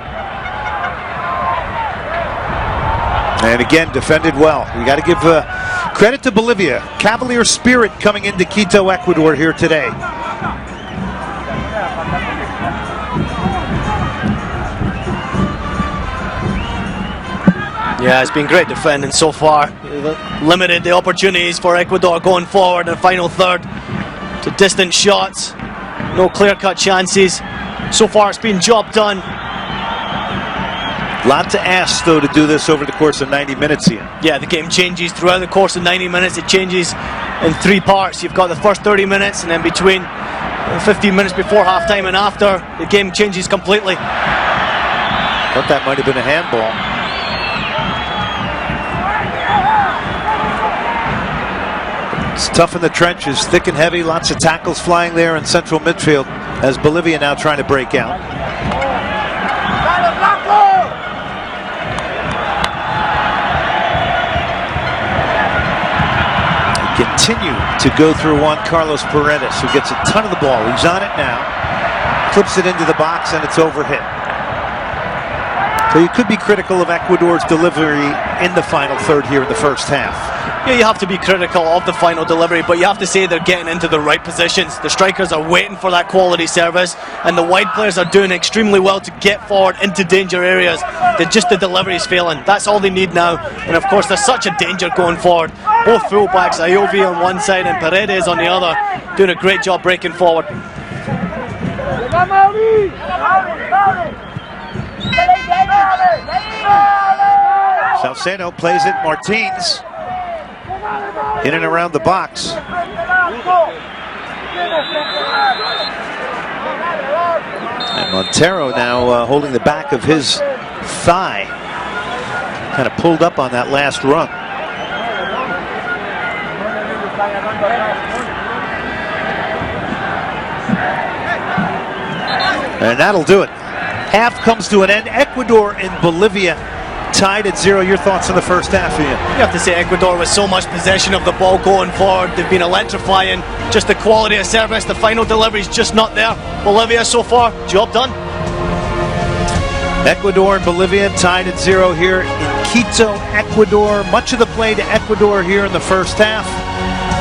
And again, defended well. We got to give credit to Bolivia. Cavalier spirit coming into Quito, Ecuador here today. Yeah, it's been great defending so far. Limited the opportunities for Ecuador going forward in the final third to distant shots. No clear-cut chances. So far, it's been job done. Lot to ask, though, to do this over the course of 90 minutes here. Yeah, the game changes throughout the course of 90 minutes. It changes in 3 parts. You've got the first 30 minutes, and then between 15 minutes before halftime and after, the game changes completely. Thought that might have been a handball. It's tough in the trenches, thick and heavy, lots of tackles flying there in central midfield as Bolivia now trying to break out. Continue to go through Juan Carlos Paredes, who gets a ton of the ball. He's on it now, clips it into the box, and it's overhit. So you could be critical of Ecuador's delivery in the final third here in the first half. Yeah, you have to be critical of the final delivery, but you have to say they're getting into the right positions. The strikers are waiting for that quality service, and the wide players are doing extremely well to get forward into danger areas. The delivery is failing. That's all they need now. And of course, there's such a danger going forward. Both fullbacks, Ayovi on one side and Paredes on the other, doing a great job breaking forward. Salcedo plays it, Martins in and around the box. And Montero now holding the back of his thigh. Kind of pulled up on that last run. And that'll do it. Half comes to an end. Ecuador and Bolivia tied at 0. Your thoughts on the first half, Ian? You have to say Ecuador with so much possession of the ball going forward. They've been electrifying. Just the quality of service, the final delivery is just not there. Bolivia so far, job done. Ecuador and Bolivia tied at 0 here in Quito, Ecuador. Much of the play to Ecuador here in the first half.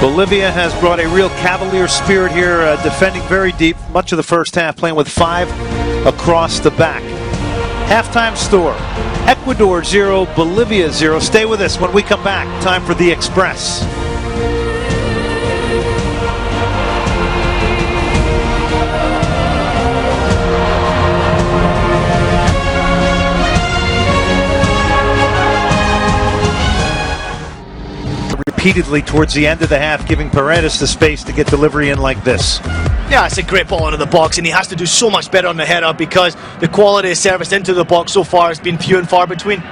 Bolivia has brought a real cavalier spirit here, defending very deep. Much of the first half playing with 5 across the back. Halftime score, Ecuador 0, Bolivia 0. Stay with us when we come back. Time for The Express. Repeatedly towards the end of the half, giving Paredes the space to get delivery in like this. Yeah, it's a great ball into the box, and he has to do so much better on the header because the quality of service into the box so far has been few and far between.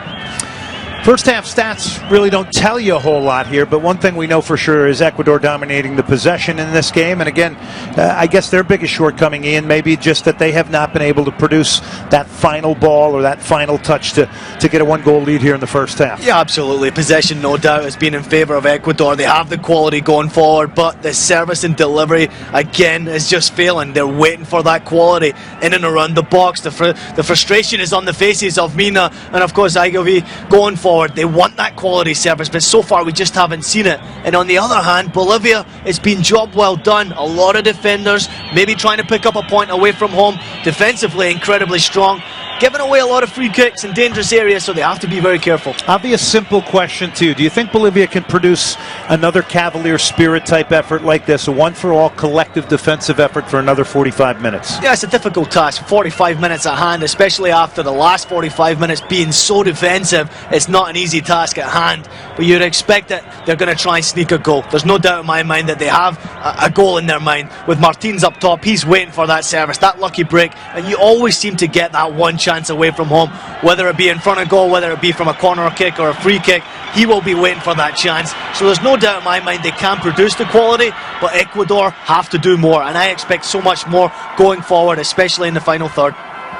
First half stats really don't tell you a whole lot here, but one thing we know for sure is Ecuador dominating the possession in this game. And again, I guess their biggest shortcoming, Ian, maybe just that they have not been able to produce that final ball or that final touch to get a 1-goal lead here in the first half. Yeah, absolutely. Possession, no doubt, has been in favour of Ecuador. They have the quality going forward, but the service and delivery, again, is just failing. They're waiting for that quality in and around the box. The frustration is on the faces of Mina and, of course, Ayovi going forward. They want that quality service, but so far we just haven't seen it. And on the other hand, Bolivia, it's been job well done. A lot of defenders, maybe trying to pick up a point away from home. Defensively, incredibly strong. giving away a lot of free kicks in dangerous areas, so they have to be very careful. I'll be a simple question to you. Do you think Bolivia can produce another Cavalier spirit type effort like this, a one-for-all collective defensive effort for another 45 minutes? Yeah, it's a difficult task. 45 minutes at hand, especially after the last 45 minutes being so defensive. It's not an easy task at hand, but you'd expect that they're going to try and sneak a goal. There's no doubt in my mind that they have a goal in their mind. With Martins up top, he's waiting for that service, that lucky break, and you always seem to get that one chance away from home, whether it be in front of goal, whether it be from a corner kick or a free kick. He will be waiting for that chance, so there's no doubt in my mind they can produce the quality, but Ecuador have to do more, and I expect so much more going forward, especially in the final third.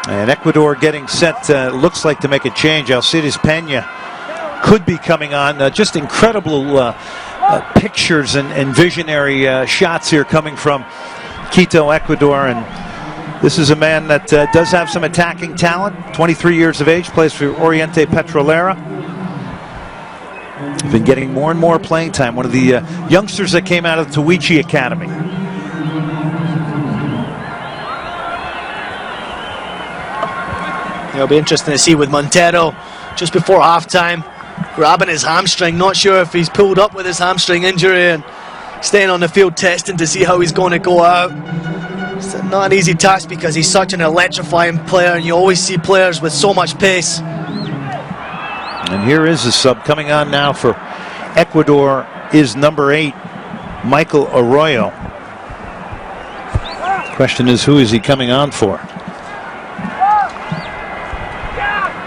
And Ecuador getting set, looks like to make a change. Alcides Peña could be coming on. Just incredible pictures and visionary shots here coming from Quito, Ecuador, and this is a man that does have some attacking talent. 23 years of age, plays for Oriente Petrolera. He's been getting more and more playing time. One of the youngsters that came out of the Tuichi Academy. It'll be interesting to see with Montero just before halftime grabbing his hamstring. Not sure if he's pulled up with his hamstring injury and staying on the field testing to see how he's going to go out. It's not an easy task because he's such an electrifying player, and you always see players with so much pace. And here is the sub coming on now for Ecuador is number 8, Michael Arroyo. Question is, who is he coming on for?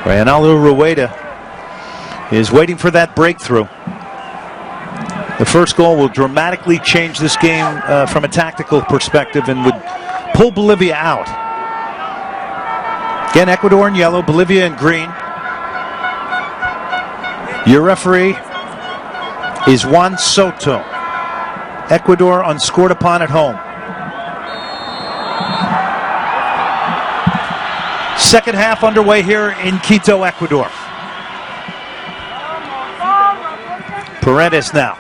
Reinaldo Rueda is waiting for that breakthrough. The first goal will dramatically change this game from a tactical perspective and would pull Bolivia out. Again, Ecuador in yellow, Bolivia in green. Your referee is Juan Soto. Ecuador unscored upon at home. Second half underway here in Quito, Ecuador. Paredes now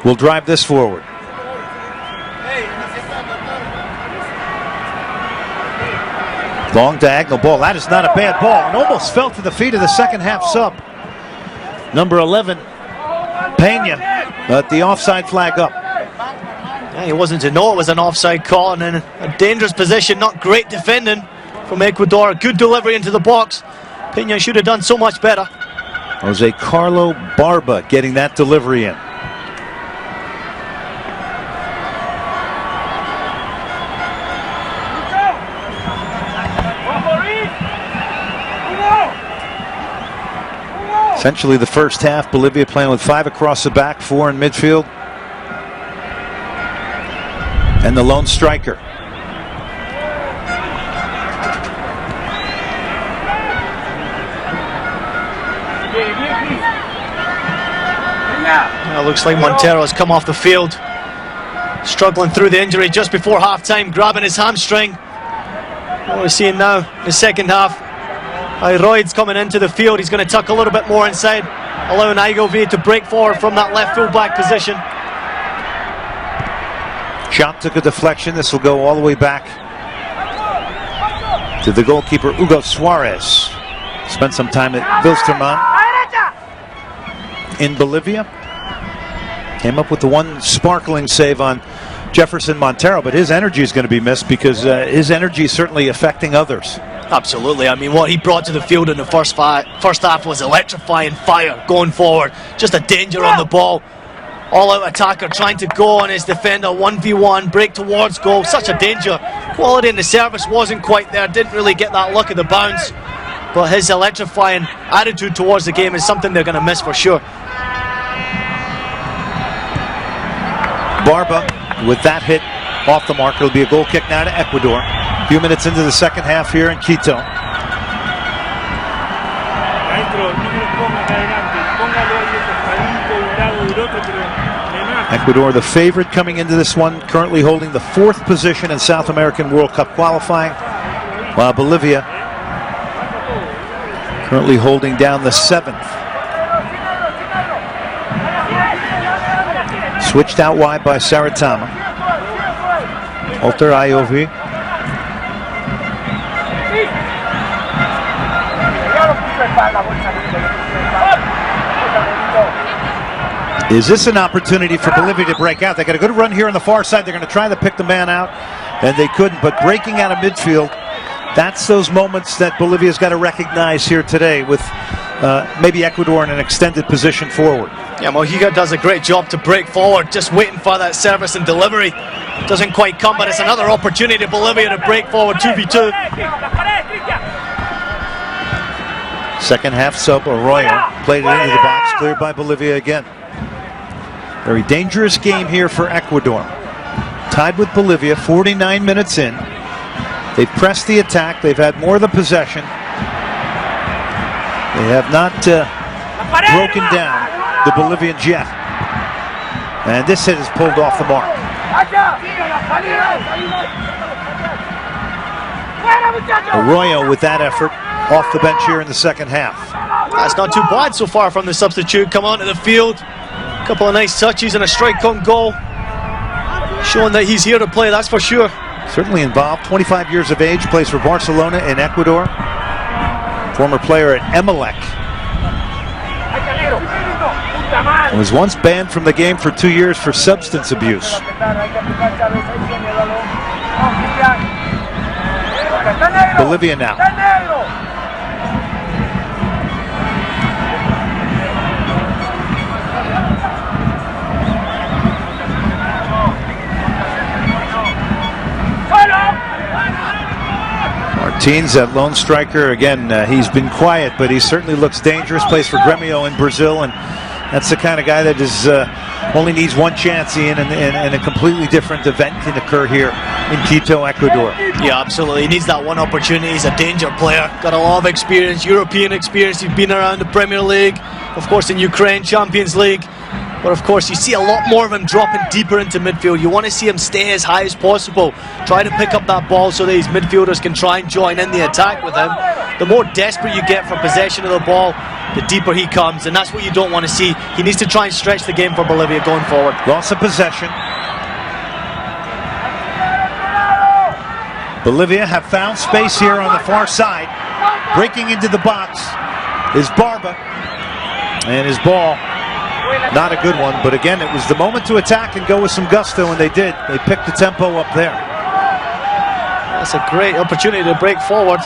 will drive this forward. Long diagonal ball. That is not a bad ball. And almost fell to the feet of the second half sub. Number 11, Peña, but the offside flag up. Yeah, he wasn't to know it was an offside call, and in a dangerous position. Not great defending from Ecuador. Good delivery into the box. Peña should have done so much better. Jose Carlo Barba getting that delivery in. Essentially the first half, Bolivia playing with 5 across the back, 4 in midfield. And the lone striker. Well, looks like Montero has come off the field, struggling through the injury just before half-time, grabbing his hamstring. What we're seeing now in the second half, Royd's coming into the field. He's going to tuck a little bit more inside, allowing Igov to break forward from that left full-back position. Shot took a deflection. This will go all the way back to the goalkeeper, Hugo Suarez. Spent some time at Wilstermann in Bolivia. Came up with the one sparkling save on Jefferson Montero, but his energy is going to be missed because his energy is certainly affecting others. Absolutely. I mean, what he brought to the field in the first half was electrifying fire going forward. Just a danger on the ball. All-out attacker trying to go on his defender, 1v1, break towards goal. Such a danger. Quality in the service wasn't quite there. Didn't really get that luck at the bounce. But his electrifying attitude towards the game is something they're going to miss for sure. Barba with that hit off the mark. It'll be a goal kick now to Ecuador. A few minutes into the second half here in Quito. Ecuador the favorite coming into this one, currently holding the 4th position in South American World Cup qualifying, while Bolivia currently holding down the 7th. Switched out wide by Saritama. Alter Iovi. Is this an opportunity for Bolivia to break out? They got a good run here on the far side. They're going to try to pick the man out, and they couldn't. But breaking out of midfield, that's those moments that Bolivia's got to recognize here today with maybe Ecuador in an extended position forward. Yeah, Mojica does a great job to break forward, just waiting for that service and delivery. Doesn't quite come, but it's another opportunity for Bolivia to break forward 2v2. Second half sub, Arroyo played it into the box, cleared by Bolivia again. Very dangerous game here for Ecuador. Tied with Bolivia, 49 minutes in. They've pressed the attack. They've had more of the possession. They have not broken down the Bolivians yet. And this hit is pulled off the mark. Arroyo with that effort off the bench here in the second half. That's not too bad so far from the substitute. Come onto the field. A couple of nice touches and a strike on goal. Showing that he's here to play, that's for sure. Certainly involved, 25 years of age, plays for Barcelona in Ecuador. Former player at Emelec. Was once banned from the game for 2 years for substance abuse. Bolivia now. Martins, that lone striker, again, he's been quiet, but he certainly looks dangerous. Plays for Grêmio in Brazil, and that's the kind of guy that is only needs one chance, Ian, and a completely different event can occur here in Quito, Ecuador. Yeah, absolutely. He needs that one opportunity. He's a danger player. Got a lot of experience, European experience. He's been around the Premier League, of course in Ukraine, Champions League. But of course, you see a lot more of him dropping deeper into midfield. You want to see him stay as high as possible. Try to pick up that ball so that these midfielders can try and join in the attack with him. The more desperate you get for possession of the ball, the deeper he comes, and that's what you don't want to see. He needs to try and stretch the game for Bolivia going forward. Loss of possession. Bolivia have found space here on the far side. Breaking into the box is Barba, and his ball, not a good one, but again, it was the moment to attack and go with some gusto, and they did. They picked the tempo up there. That's a great opportunity to break forward.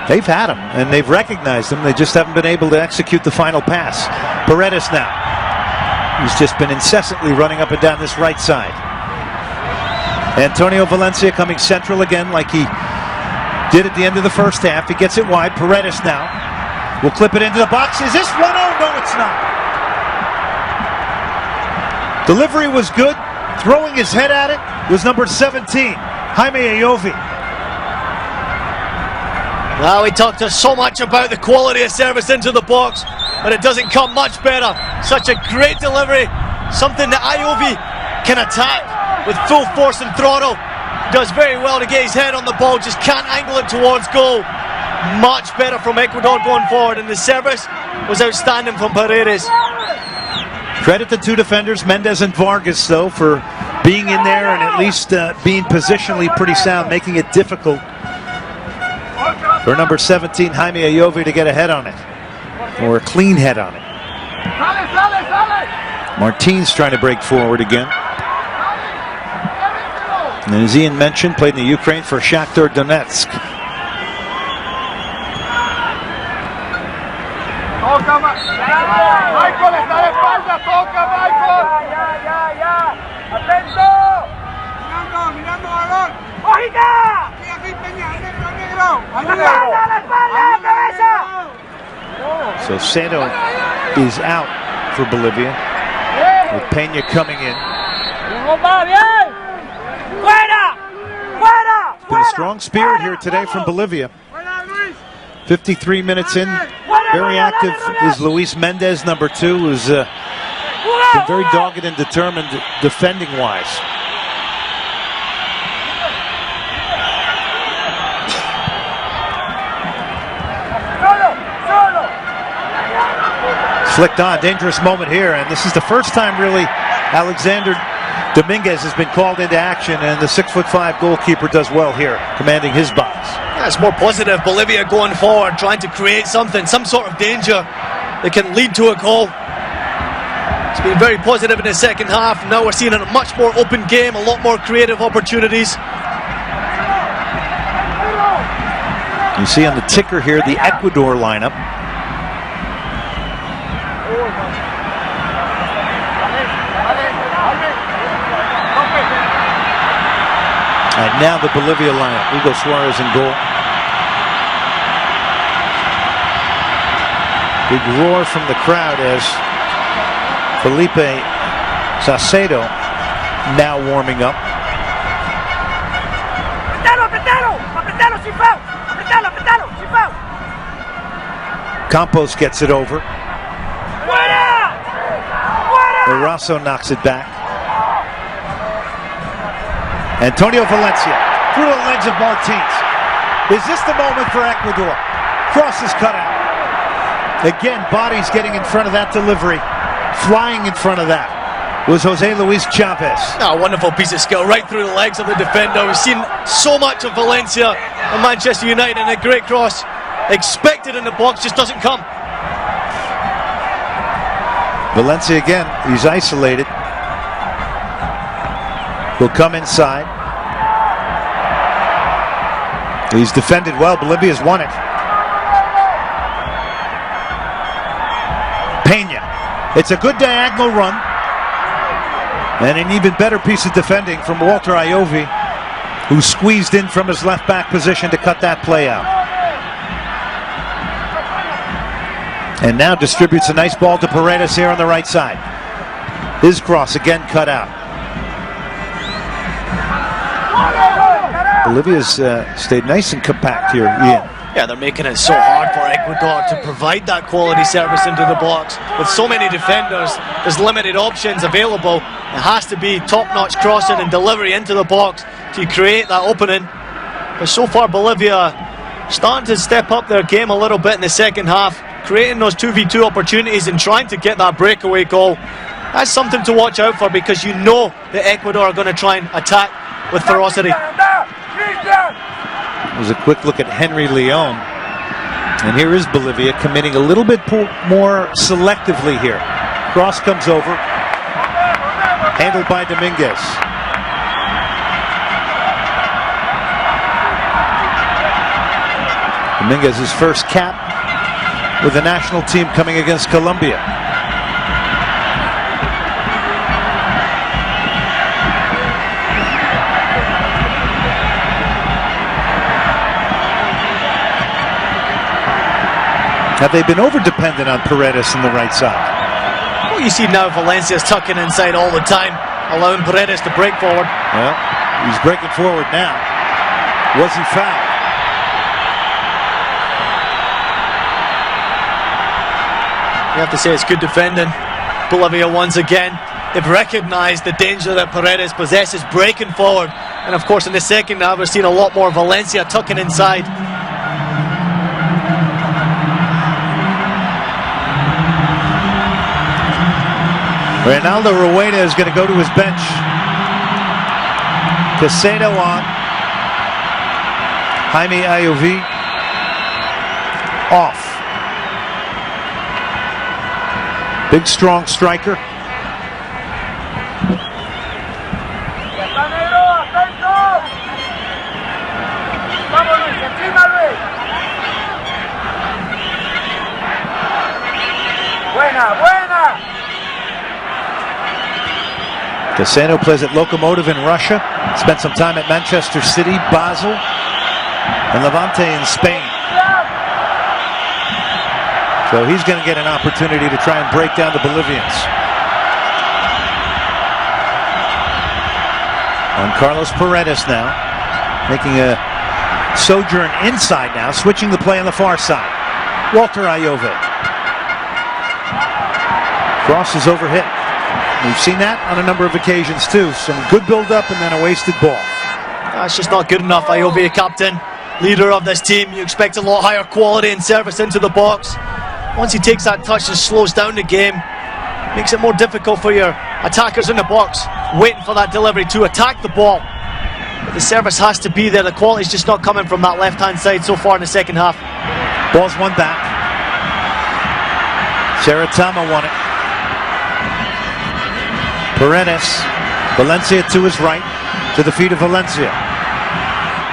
They've had him, and they've recognized him. They just haven't been able to execute the final pass. Paredes now. He's just been incessantly running up and down this right side. Antonio Valencia coming central again like he did at the end of the first half. He gets it wide. Paredes now will clip it into the box. Is this 1-0? No, it's not. Delivery was good. Throwing his head at it was number 17, Jaime Ayovi. Now we talked so much about the quality of service into the box, but it doesn't come much better. Such a great delivery. Something that Ayovi can attack with full force and throttle. Does very well to get his head on the ball, just can't angle it towards goal. Much better from Ecuador going forward, and the service was outstanding from Paredes. Credit the two defenders, Mendez and Vargas, though, for being in there and at least being positionally pretty sound, making it difficult for number 17, Jaime Ayovi, to get a head on it, or a clean head on it. Martins trying to break forward again. And as Ian mentioned, played in the Ukraine for Shakhtar Donetsk. So Santo is out for Bolivia, with Peña coming in. Been a strong spirit here today from Bolivia. 53 minutes in, very active is Luis Mendez, number 2, who's been very dogged and determined defending-wise. Flicked on, dangerous moment here, and this is the first time really Alexander Dominguez has been called into action, and the 6'5" goalkeeper does well here, commanding his box. Yeah, it's more positive. Bolivia going forward, trying to create something, some sort of danger that can lead to a goal. It's been very positive in the second half. Now we're seeing a much more open game, a lot more creative opportunities. You see on the ticker here the Ecuador lineup. And now the Bolivia lineup. Hugo Suarez in goal. Big roar from the crowd as Felipe Salcedo now warming up. Campos gets it over. Eraso knocks it back. Antonio Valencia through the legs of Martins. Is this the moment for Ecuador? Cross is cut out. Again, bodies getting in front of that delivery. Flying in front of that was Jose Luis Chavez. A wonderful piece of skill right through the legs of the defender. We've seen so much of Valencia and Manchester United, and a great cross. Expected in the box, just doesn't come. Valencia again, he's isolated. Will come inside. He's defended well. Bolivia's won it. Pena. It's a good diagonal run. And an even better piece of defending from Walter Iovi, who squeezed in from his left back position to cut that play out. And now distributes a nice ball to Paredes here on the right side. His cross again cut out. Bolivia's stayed nice and compact here, Ian. Yeah, they're making it so hard for Ecuador to provide that quality service into the box. With so many defenders, there's limited options available. It has to be top-notch crossing and delivery into the box to create that opening. But so far, Bolivia starting to step up their game a little bit in the second half, creating those 2v2 opportunities and trying to get that breakaway goal. That's something to watch out for, because you know that Ecuador are going to try and attack with ferocity. There's a quick look at Henry Leon. And here is Bolivia committing a little bit more selectively here. Cross comes over. Handled by Dominguez. Dominguez's first cap with the national team coming against Colombia. Have they been over-dependent on Paredes on the right side? Well, you see now Valencia's tucking inside all the time, allowing Paredes to break forward. Well, he's breaking forward now. Was he fouled? You have to say it's good defending. Bolivia once again, they've recognized the danger that Paredes possesses, breaking forward. And of course in the second half we're seeing a lot more Valencia tucking inside. Reinaldo Rueda is going to go to his bench. Casado on. Jaime Iovi off. Big strong striker. Casano plays at Lokomotiv in Russia. Spent some time at Manchester City, Basel, and Levante in Spain. So he's going to get an opportunity to try and break down the Bolivians. On Carlos Paredes now, making a sojourn inside now, switching the play on the far side. Walter Iovi. Cross is overhit. We've seen that on a number of occasions too. Some good build-up and then a wasted ball. That's just not good enough. Iovi, captain, leader of this team. You expect a lot higher quality and service into the box. Once he takes that touch and slows down the game, makes it more difficult for your attackers in the box, waiting for that delivery to attack the ball. But the service has to be there. The quality's just not coming from that left-hand side so far in the second half. Ball's won back. Saratama won it. Paredes. Valencia to his right. To the feet of Valencia.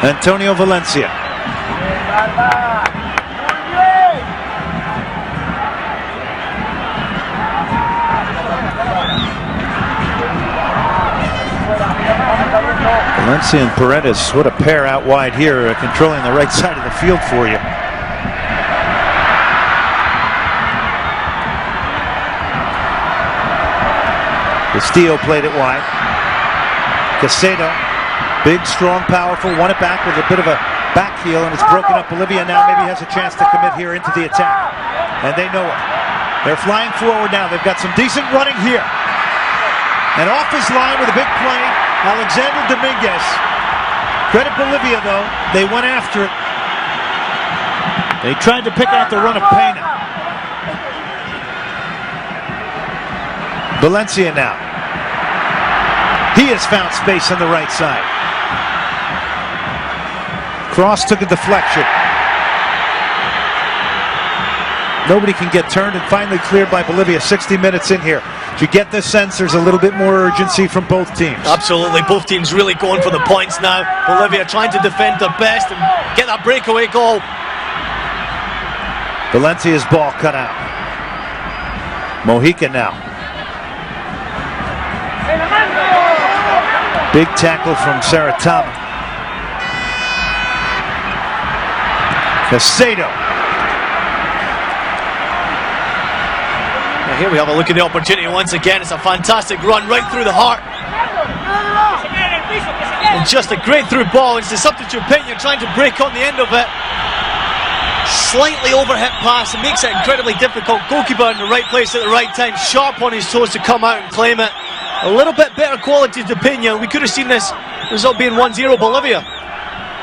Antonio Valencia. Valencia and Paredes, what a pair out wide here, controlling the right side of the field for you. Castillo played it wide. Casado, big, strong, powerful, won it back with a bit of a back heel, and it's broken up. Bolivia now maybe has a chance to commit here into the attack, and they know it. They're flying forward now. They've got some decent running here. And off his line with a big play, Alexander Dominguez. Credit Bolivia, though. They went after it. They tried to pick out the run of Pena. Valencia now. He has found space on the right side. Cross took a deflection. Nobody can get turned, and finally cleared by Bolivia. 60 minutes in here. You get the sense there's a little bit more urgency from both teams. Absolutely, both teams really going for the points now. Bolivia trying to defend their best and get that breakaway goal. Valencia's ball cut out. Mojica now. Big tackle from Saratama. Casado. Here we have a look at the opportunity once again. It's a fantastic run right through the heart. And just a great through ball. It's a substitute Pena trying to break on the end of it. Slightly overhit pass. It makes it incredibly difficult. Goalkeeper in the right place at the right time. Sharp on his toes to come out and claim it. A little bit better quality to Pena. We could have seen this result being 1-0 Bolivia.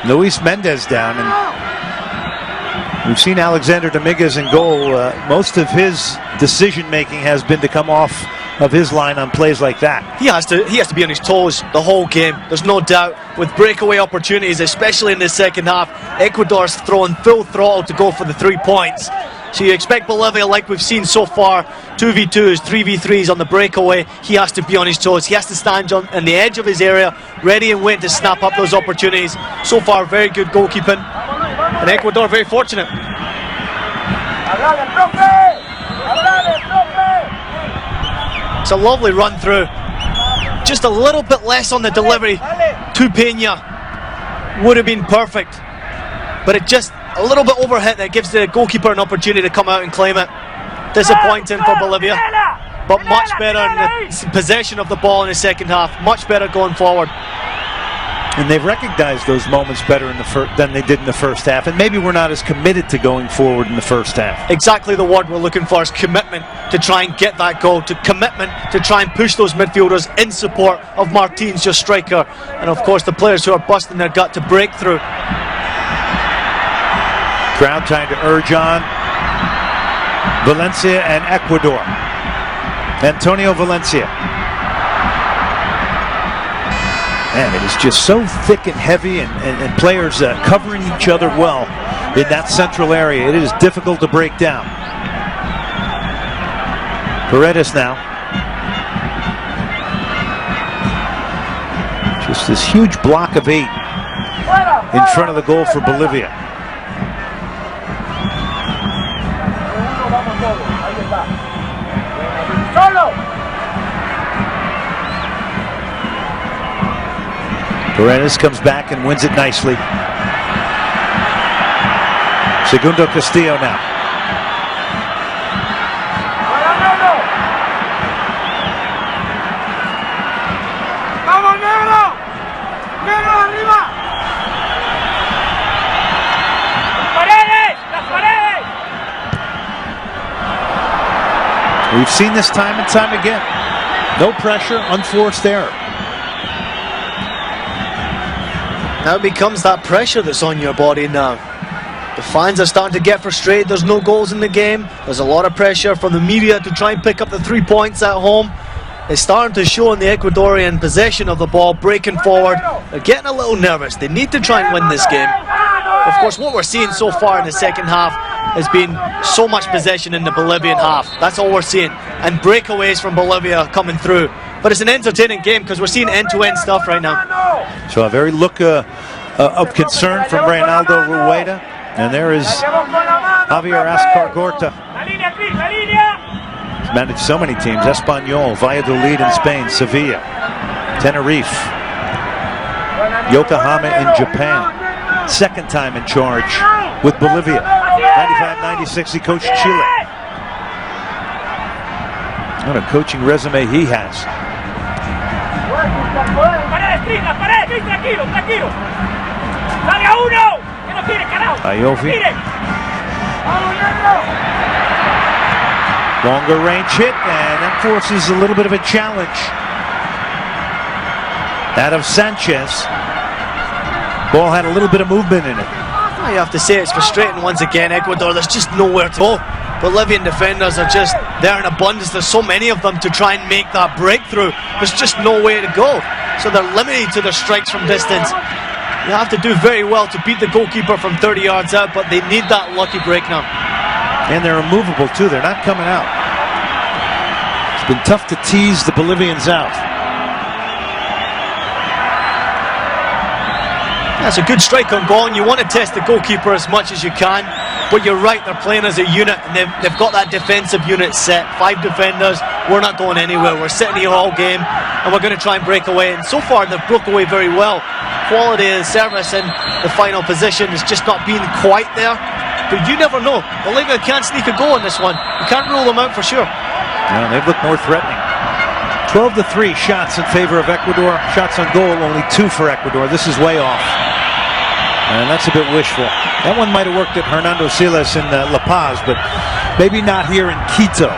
Luis Mendez down, and we've seen Alexander Dominguez in goal. Most of his decision making has been to come off of his line on plays like that. He has to be on his toes the whole game. There's no doubt. With breakaway opportunities, especially in the second half, Ecuador's throwing full throttle to go for the 3 points. So you expect Bolivia, like we've seen so far, 2v2s, 3v3s on the breakaway. He has to be on his toes. He has to stand on the edge of his area, ready and waiting to snap up those opportunities. So far, very good goalkeeping. And Ecuador very fortunate. It's a lovely run through. Just a little bit less on the delivery to Pena would have been perfect. But it just a little bit overhit that gives the goalkeeper an opportunity to come out and claim it. Disappointing for Bolivia, but much better in the possession of the ball in the second half. Much better going forward. And they've recognized those moments better in the than they did in the first half. And maybe we're not as committed to going forward in the first half. Exactly the word we're looking for is commitment to try and get that goal, to commitment to try and push those midfielders in support of Martins, your striker, and of course the players who are busting their gut to break through. Crowd trying to urge on Valencia and Ecuador. Antonio Valencia. Man, it is just so thick and heavy, and players covering each other well in that central area. It is difficult to break down. Paredes now. Just this huge block of 8 in front of the goal for Bolivia. Paredes comes back and wins it nicely. Segundo Castillo now. We've seen this time and time again. No pressure, unforced error. Now it becomes that pressure that's on your body now. The fans are starting to get frustrated. There's no goals in the game. There's a lot of pressure from the media to try and pick up the 3 points at home. It's starting to show in the Ecuadorian possession of the ball, breaking forward. They're getting a little nervous. They need to try and win this game. Of course, what we're seeing so far in the second half has been so much possession in the Bolivian half. That's all we're seeing. And breakaways from Bolivia coming through. But it's an entertaining game because we're seeing end-to-end stuff right now. So a very look of concern from Reynaldo Rueda. And there is Javier Ascar-Gorta. He's managed so many teams. Espanyol, Valladolid in Spain, Sevilla, Tenerife, Yokohama in Japan. Second time in charge with Bolivia. 95-96, he coached Chile. What a coaching resume he has. Iovi. Longer range hit, and that forces a little bit of a challenge. That of Sanchez. Ball had a little bit of movement in it. You have to say it's frustrating once again. Ecuador, there's just nowhere to go. Bolivian defenders are just there in abundance. There's so many of them to try and make that breakthrough. There's just no way to go. So they're limited to their strikes from distance. You have to do very well to beat the goalkeeper from 30 yards out, but they need that lucky break now. And they're immovable too. They're not coming out. It's been tough to tease the Bolivians out. That's a good strike on goal, and you want to test the goalkeeper as much as you can. But you're right, they're playing as a unit, and they've got that defensive unit set. 5 defenders, we're not going anywhere. We're sitting here all game, and we're going to try and break away. And so far, they've broke away very well. Quality of the service and the final position is just not being quite there. But you never know. Bolivia can't sneak a goal in this one. You can't rule them out for sure. Yeah, they've looked more threatening. 12-3 shots in favor of Ecuador. Shots on goal, only 2 for Ecuador. This is way off. And that's a bit wishful. That one might have worked at Hernando Siles in La Paz, but maybe not here in Quito.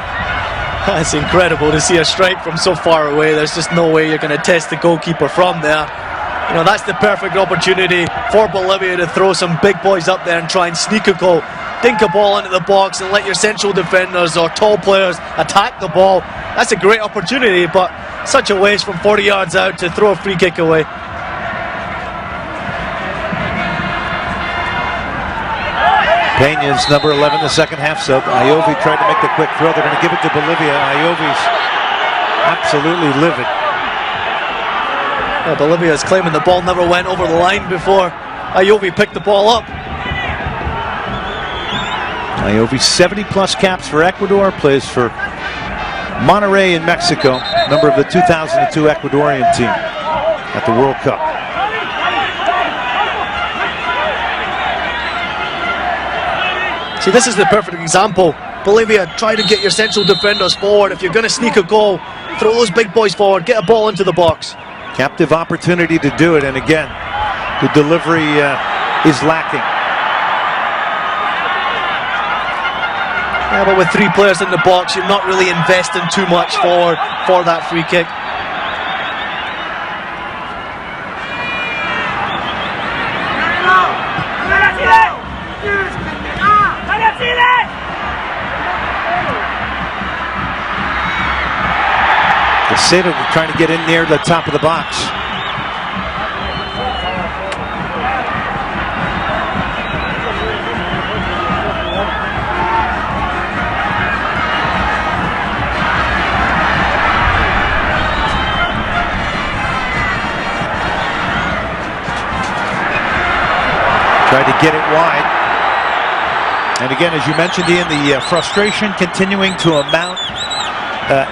That's incredible to see a strike from so far away. There's just no way you're going to test the goalkeeper from there. You know, that's the perfect opportunity for Bolivia to throw some big boys up there and try and sneak a goal. Dink a ball into the box and let your central defenders or tall players attack the ball. That's a great opportunity, but such a waste from 40 yards out to throw a free kick away. Peña's number 11, the second half sub. Iovi tried to make the quick throw. They're going to give it to Bolivia. Iovi's absolutely livid. Well, Bolivia is claiming the ball never went over the line before Iovi picked the ball up. Iovi, 70-plus caps for Ecuador, plays for Monterrey in Mexico, member of the 2002 Ecuadorian team at the World Cup. See, this is the perfect example. Bolivia, try to get your central defenders forward. If you're going to sneak a goal, throw those big boys forward, get a ball into the box. Captive opportunity to do it, and again, the delivery is lacking. Yeah, but with 3 players in the box, you're not really investing too much for that free kick. Casado trying to get in near the top of the box. Tried to get it wide. And again, as you mentioned, Ian, the frustration continuing to amount.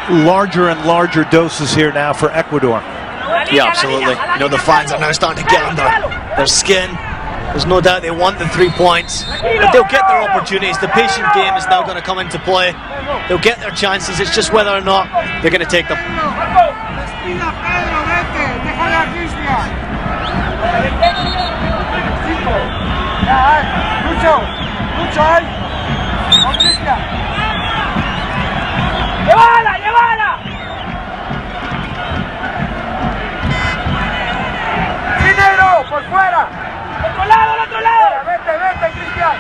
Larger and larger doses here now for Ecuador. Yeah, absolutely. You know, the fans are now starting to get under their skin. There's no doubt they want the 3 points. But they'll get their opportunities. The patient game is now going to come into play. They'll get their chances. It's just whether or not they're going to take them. ¡Llévala, llévala! ¡Sí, negro! ¡Por fuera! ¡Otro lado, al otro lado! ¡Vete, vete, Cristian!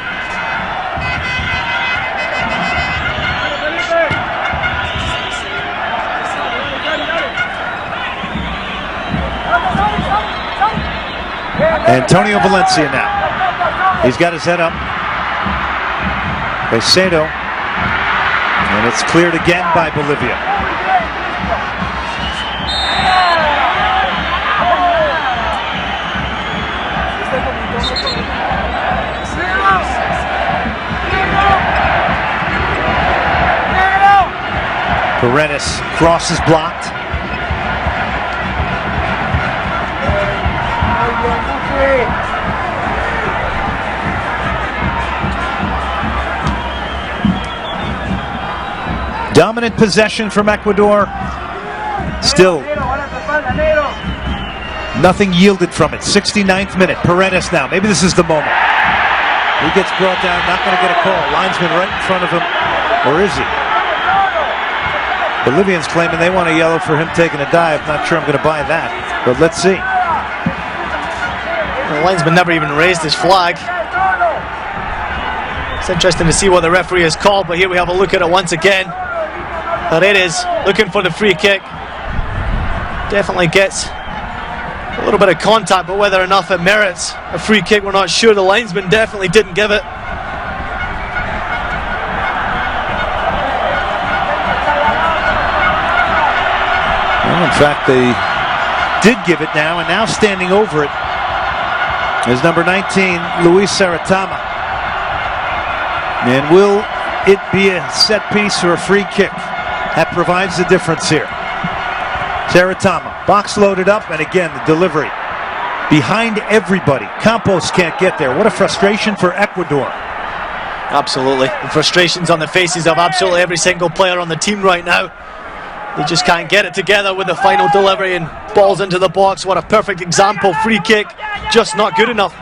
¡Vamos, vamos, vamos! Antonio Valencia now. He's got his head up. Caicedo. And it's cleared again by Bolivia. Paredes, cross is blocked. Dominant possession from Ecuador. Still nothing yielded from it. 69th minute. Paredes now. Maybe this is the moment. He gets brought down, not going to get a call. Linesman right in front of him. Or is he? Bolivians claiming they want a yellow for him taking a dive. Not sure I'm going to buy that, but let's see. The linesman never even raised his flag. It's interesting to see what the referee has called, but here we have a look at it once again. Paredes looking for the free kick. Definitely gets a little bit of contact, but whether or not it merits a free kick, we're not sure. The linesman definitely didn't give it. Well, in fact, they did give it now, and now standing over it is number 19, Luis Saratama. And will it be a set piece or a free kick? That provides the difference here. Saratama, box loaded up, and again, the delivery behind everybody. Campos can't get there. What a frustration for Ecuador. Absolutely. The frustrations on the faces of absolutely every single player on the team right now. They just can't get it together with the final delivery and balls into the box. What a perfect example. Free kick, just not good enough.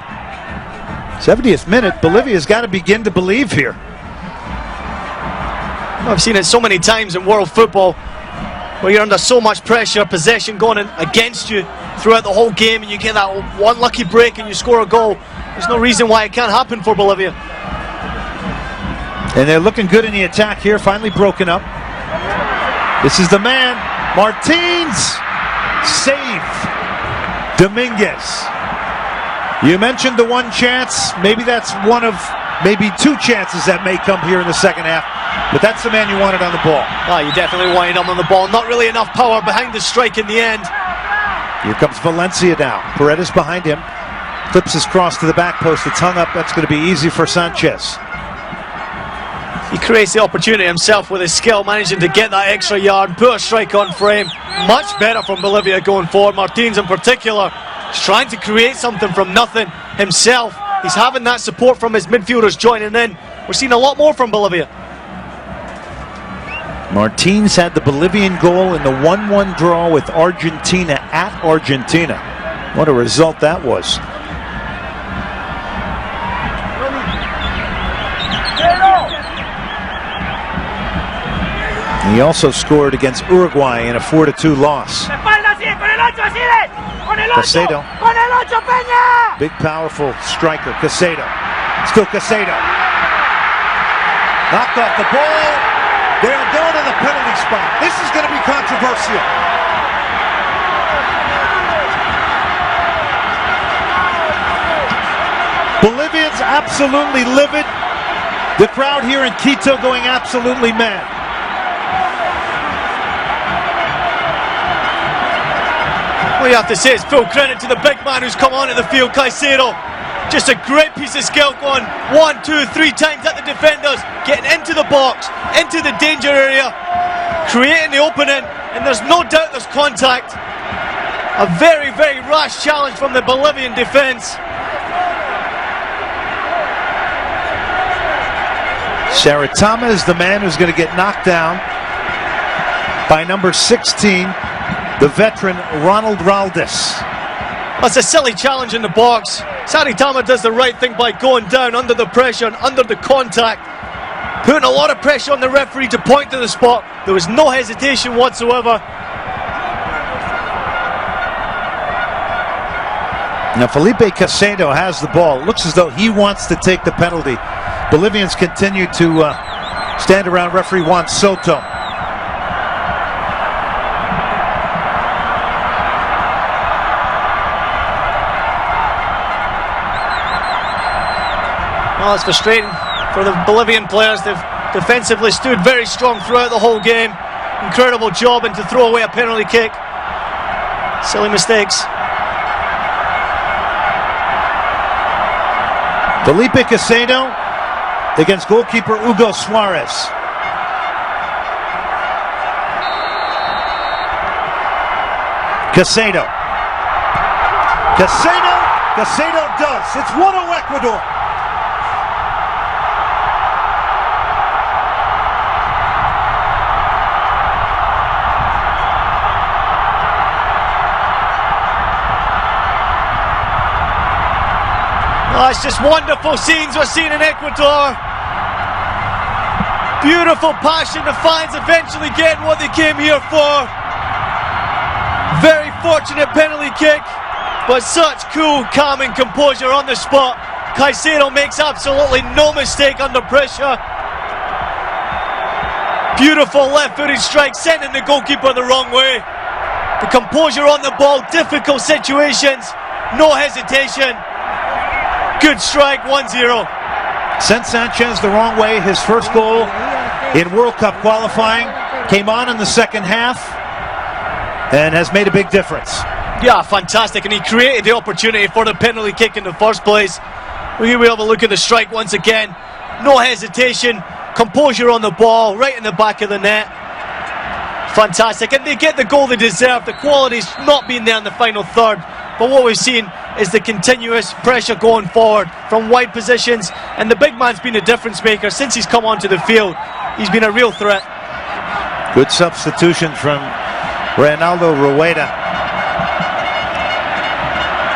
70th minute, Bolivia's got to begin to believe here. I've seen it so many times in world football where you're under so much pressure, possession going in against you throughout the whole game, and you get that one lucky break and you score a goal. There's no reason why it can't happen for Bolivia. And they're looking good in the attack here, finally broken up. This is the man, Martins. Save. Dominguez. You mentioned the one chance. Maybe that's one of maybe two chances that may come here in the second half. But that's the man you wanted on the ball. Oh, you definitely wanted him on the ball. Not really enough power behind the strike in the end. Here comes Valencia now. Paredes behind him. Flips his cross to the back post. It's hung up. That's going to be easy for Sanchez. He creates the opportunity himself with his skill, managing to get that extra yard, put a strike on frame. Much better from Bolivia going forward. Martins in particular is trying to create something from nothing himself. He's having that support from his midfielders joining in. We're seeing a lot more from Bolivia. Martins had the Bolivian goal in the 1-1 draw with Argentina at Argentina. What a result that was. He also scored against Uruguay in a 4-2 loss. Caicedo. Big, powerful striker, Caicedo. Still Caicedo. Knocked off the ball. They'll go to the penalty spot. This is going to be controversial. Bolivians absolutely livid. The crowd here in Quito going absolutely mad. All you have to say is full credit to the big man who's come onto the field, Caicedo. Just a great piece of skill going 1, 2, 3 times at the defenders, getting into the box, into the danger area, creating the opening, and there's no doubt there's contact. A very, very rash challenge from the Bolivian defense. Saratama is the man who's going to get knocked down by number 16, the veteran Ronald Raldis. That's a silly challenge in the box. Saratama does the right thing by going down under the pressure and under the contact, putting a lot of pressure on the referee to point to the spot. There was no hesitation whatsoever. Now Felipe Caicedo has the ball. It looks as though he wants to take the penalty. Bolivians continue to stand around referee Juan Soto. Well, it's frustrating for the Bolivian players. They've defensively stood very strong throughout the whole game. Incredible job, and to throw away a penalty kick. Silly mistakes. Felipe Caicedo against goalkeeper Hugo Suarez. Caicedo does. It's 1-0 Ecuador. Oh, it's just wonderful scenes we're seeing in Ecuador. Beautiful passion. The fans eventually getting what they came here for. Very fortunate penalty kick, but such cool, calm and composure on the spot. Caicedo makes absolutely no mistake under pressure. Beautiful left-footed strike, sending the goalkeeper the wrong way. The composure on the ball, difficult situations, no hesitation. Good strike, 1-0. Sent Sanchez the wrong way. His first goal in World Cup qualifying came on in the second half and has made a big difference. Yeah, fantastic, and he created the opportunity for the penalty kick in the first place. Here we have a look at the strike once again. No hesitation, composure on the ball, right in the back of the net. Fantastic, and they get the goal they deserve. The quality's not been there in the final third, but what we've seen is the continuous pressure going forward from wide positions, and the big man's been a difference maker since he's come onto the field. He's been a real threat. Good substitution from Reinaldo Rueda.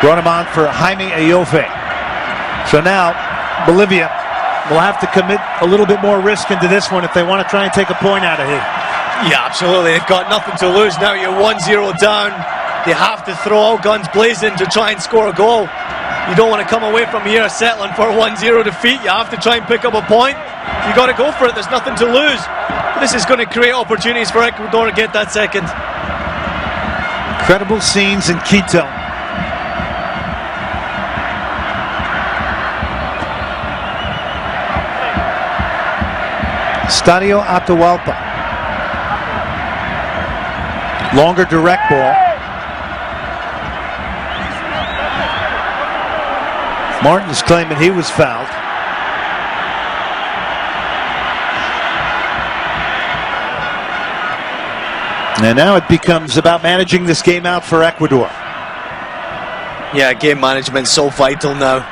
Brought him on for Jaime Ayofe. So now Bolivia will have to commit a little bit more risk into this one if they want to try and take a point out of here. Yeah, absolutely. They've got nothing to lose now. You're 1-0 down. They have to throw all guns blazing to try and score a goal. You don't want to come away from here settling for a 1-0 defeat. You have to try and pick up a point. You got to go for it. There's nothing to lose. This is going to create opportunities for Ecuador to get that second. Incredible scenes in Quito. Estadio Atahualpa. Longer direct ball. Martin's claiming he was fouled. And now it becomes about managing this game out for Ecuador. Yeah, game management's so vital now.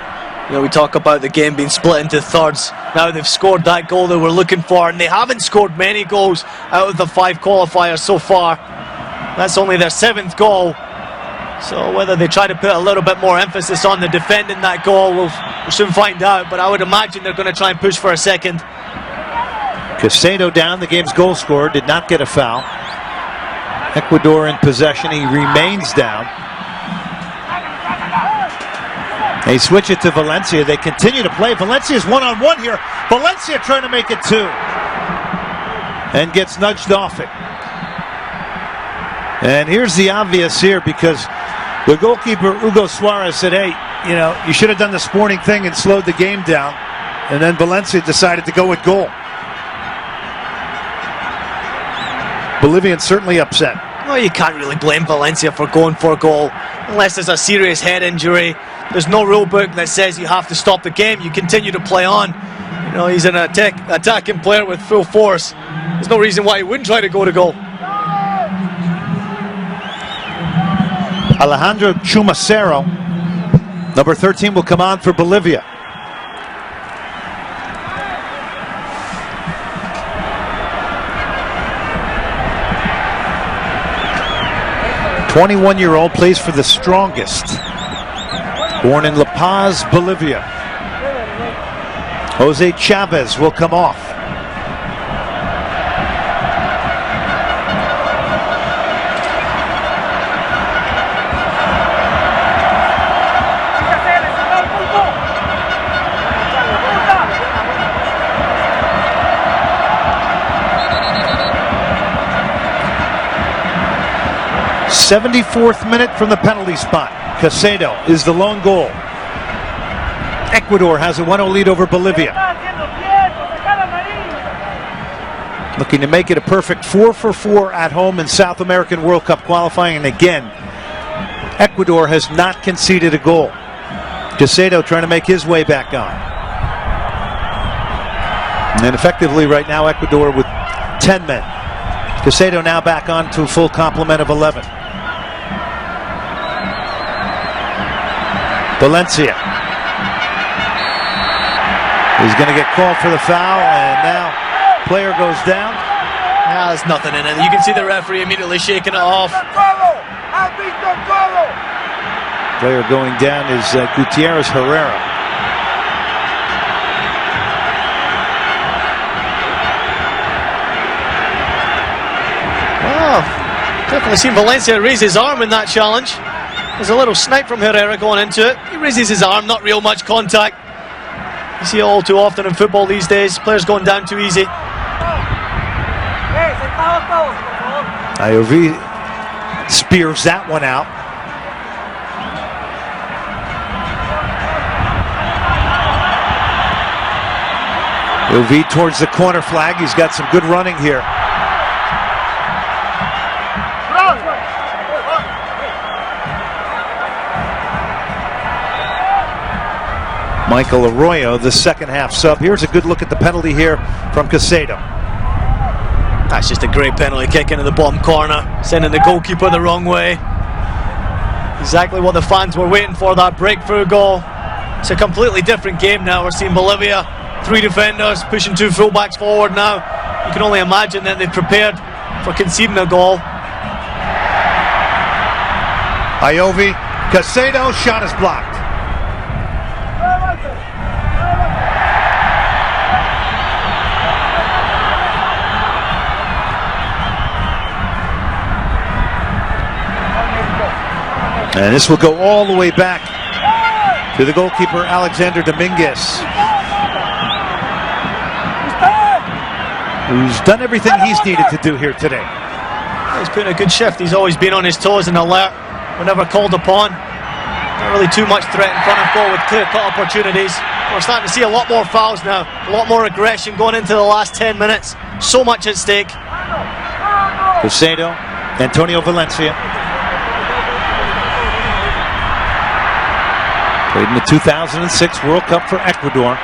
You know, we talk about the game being split into thirds. Now they've scored that goal that we're looking for, and they haven't scored many goals out of the 5 qualifiers so far. That's only their 7th goal. So whether they try to put a little bit more emphasis on the defending that goal, we'll soon find out. But I would imagine they're going to try and push for a second. Caicedo down, the game's goal scorer, did not get a foul. Ecuador in possession, he remains down. They switch it to Valencia. They continue to play. Valencia's one-on-one here. Valencia trying to make it 2. And gets nudged off it. And here's the obvious here, because the goalkeeper, Hugo Suarez, said, hey, you know, you should have done the sporting thing and slowed the game down. And then Valencia decided to go with goal. Bolivians certainly upset. Well, you can't really blame Valencia for going for a goal unless there's a serious head injury. There's no rule book that says you have to stop the game. You continue to play on. You know, he's an attacking player with full force. There's no reason why he wouldn't try to go to goal. Alejandro Chumacero, number 13, will come on for Bolivia. "21-year-old plays for the strongest. Born in La Paz, Bolivia. Jose Chavez will come off. '74th minute from the penalty spot. Caicedo is the lone goal. Ecuador has a 1-0 lead over Bolivia. Looking to make it a perfect 4-for-4 at home in South American World Cup qualifying. And again, Ecuador has not conceded a goal. Caicedo trying to make his way back on. And effectively right now Ecuador with 10 men. Caicedo now back on to a full complement of 11. Valencia. He's going to get called for the foul, and now player goes down. Yeah, there's nothing in it. You can see the referee immediately shaking it off. Player going down is Gutierrez Herrera. Well, definitely seen Valencia raise his arm in that challenge. There's a little snipe from Herrera going into it. He raises his arm, not real much contact. You see it all too often in football these days. Players going down too easy. Iov spears that one out. Iov towards the corner flag. He's got some good running here. Michael Arroyo, the second half sub. Here's a good look at the penalty here from Caicedo. That's just a great penalty kick into the bottom corner, sending the goalkeeper the wrong way. Exactly what the fans were waiting for, that breakthrough goal. It's a completely different game now. We're seeing Bolivia, 3 defenders, pushing 2 fullbacks forward now. You can only imagine that they've prepared for conceding a goal. Iov, Caicedo, shot is blocked. And this will go all the way back to the goalkeeper, Alexander Dominguez, who's done everything he's needed to do here today. He's putting a good shift. He's always been on his toes and alert whenever called upon. Not really too much threat in front of goal with clear-cut opportunities. We're starting to see a lot more fouls now, a lot more aggression going into the last 10 minutes. So much at stake. Caicedo, Antonio Valencia. Played in the 2006 World Cup for Ecuador.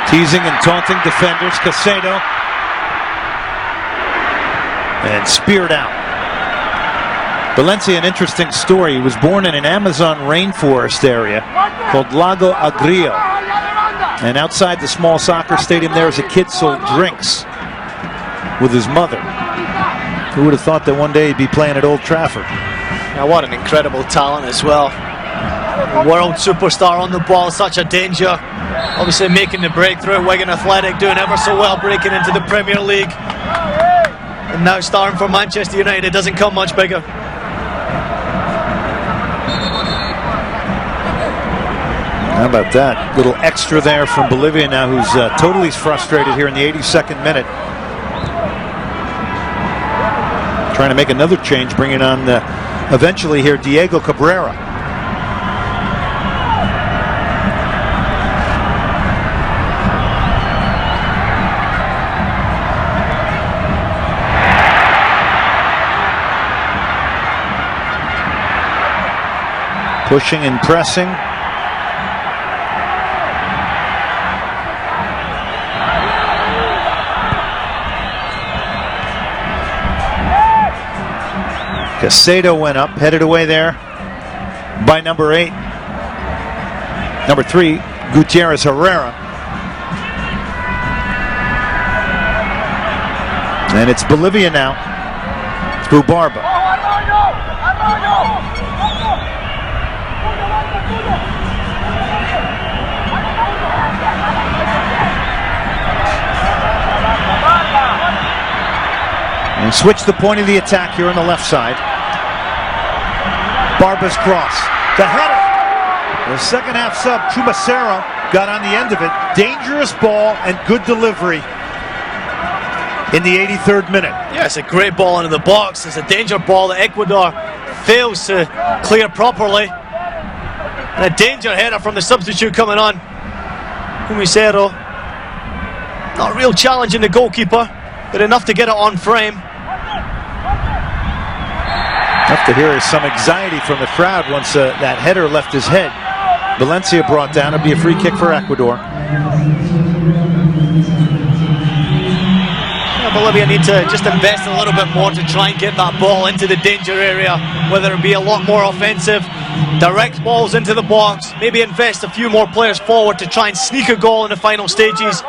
Teasing and taunting defenders. Caicedo. And speared out. Valencia, an interesting story. He was born in an Amazon rainforest area called Lago Agrio. And outside the small soccer stadium there as a kid sold drinks with his mother. Who would have thought that one day he'd be playing at Old Trafford? Now what an incredible talent as well. World superstar on the ball, such a danger. Obviously making the breakthrough at Wigan Athletic, doing ever so well, breaking into the Premier League. And now starting for Manchester United, it doesn't come much bigger. How about that? Little extra there from Bolivia now, who's totally frustrated here in the 82nd minute. Trying to make another change, bringing on eventually here Diego Cabrera. Pushing and pressing. Caicedo went up, headed away there by number 8. Number 3, Gutierrez Herrera. And it's Bolivia now through Barba. And switch the point of the attack here on the left side. Barba's cross. The header. The second half sub, Chumacero, got on the end of it. Dangerous ball and good delivery in the 83rd minute. Yeah, it's a great ball into the box. It's a danger ball that Ecuador fails to clear properly. And a danger header from the substitute coming on. Humisero. Not a real challenge in the goalkeeper, but enough to get it on frame. Enough to hear some anxiety from the crowd once that header left his head. Valencia brought down. It'll be a free kick for Ecuador. Bolivia need to just invest a little bit more to try and get that ball into the danger area, whether it be a lot more offensive, direct balls into the box, maybe invest a few more players forward to try and sneak a goal in the final stages.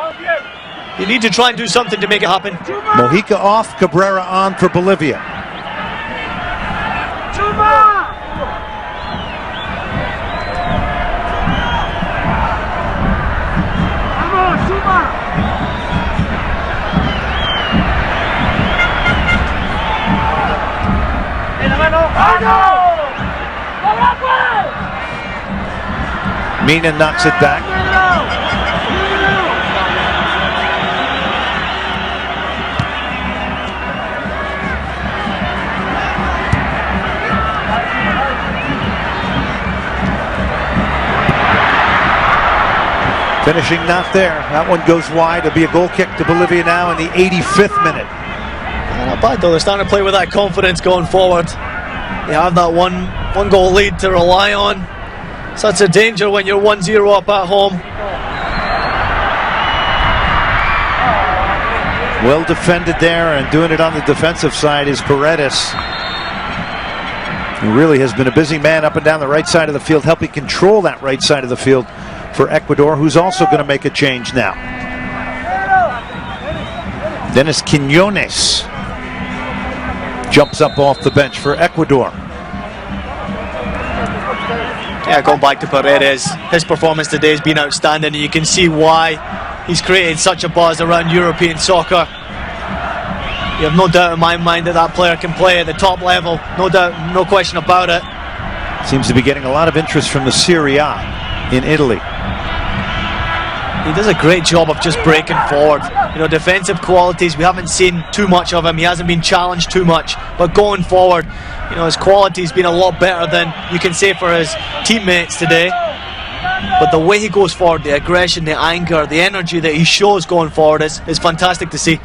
You need to try and do something to make it happen. Mojica off, Cabrera on for Bolivia. Mina knocks it back. Finishing not there. That one goes wide. It'll be a goal kick to Bolivia now in the 85th minute. Not bad though. They're starting to play with that confidence going forward. They have that one goal lead to rely on. Such a danger when you're 1-0 up at home. Well defended there, and doing it on the defensive side is Paredes, who really has been a busy man up and down the right side of the field, helping control that right side of the field for Ecuador, who's also going to make a change now. Dennis Quiñones jumps up off the bench for Ecuador. Yeah, going back to Paredes, his performance today has been outstanding, and you can see why he's created such a buzz around European soccer. You have no doubt in my mind that that player can play at the top level, no doubt, no question about it. Seems to be getting a lot of interest from the Serie A in Italy. He does a great job of just breaking forward. You know, defensive qualities, we haven't seen too much of him. He hasn't been challenged too much. But going forward, you know, his quality's been a lot better than you can say for his teammates today. But the way he goes forward, the aggression, the anger, the energy that he shows going forward is fantastic to see.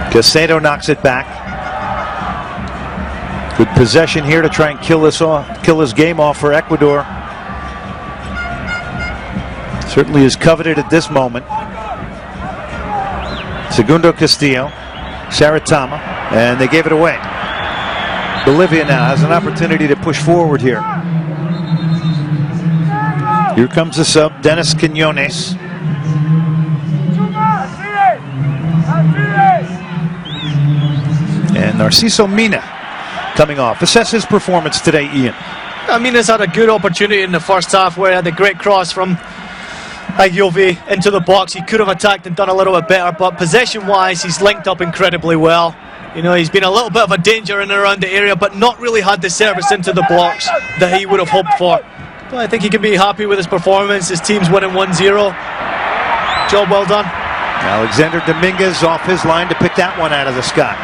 Casado knocks it back. Good possession here to try and kill this game off for Ecuador. Certainly is coveted at this moment. Segundo Castillo, Saritama, and they gave it away. Bolivia now has an opportunity to push forward here. Here comes the sub, Dennis Quiñones. And Narciso Mina coming off. Assess his performance today, Ian. Mina's had a good opportunity in the first half where he had a great cross from Ayovi into the box. He could have attacked and done a little bit better, but possession-wise, he's linked up incredibly well. You know, he's been a little bit of a danger in and around the area, but not really had the service into the blocks that he would have hoped for. But I think he can be happy with his performance. His team's winning 1-0. Job well done. Alexander Dominguez off his line to pick that one out of the sky.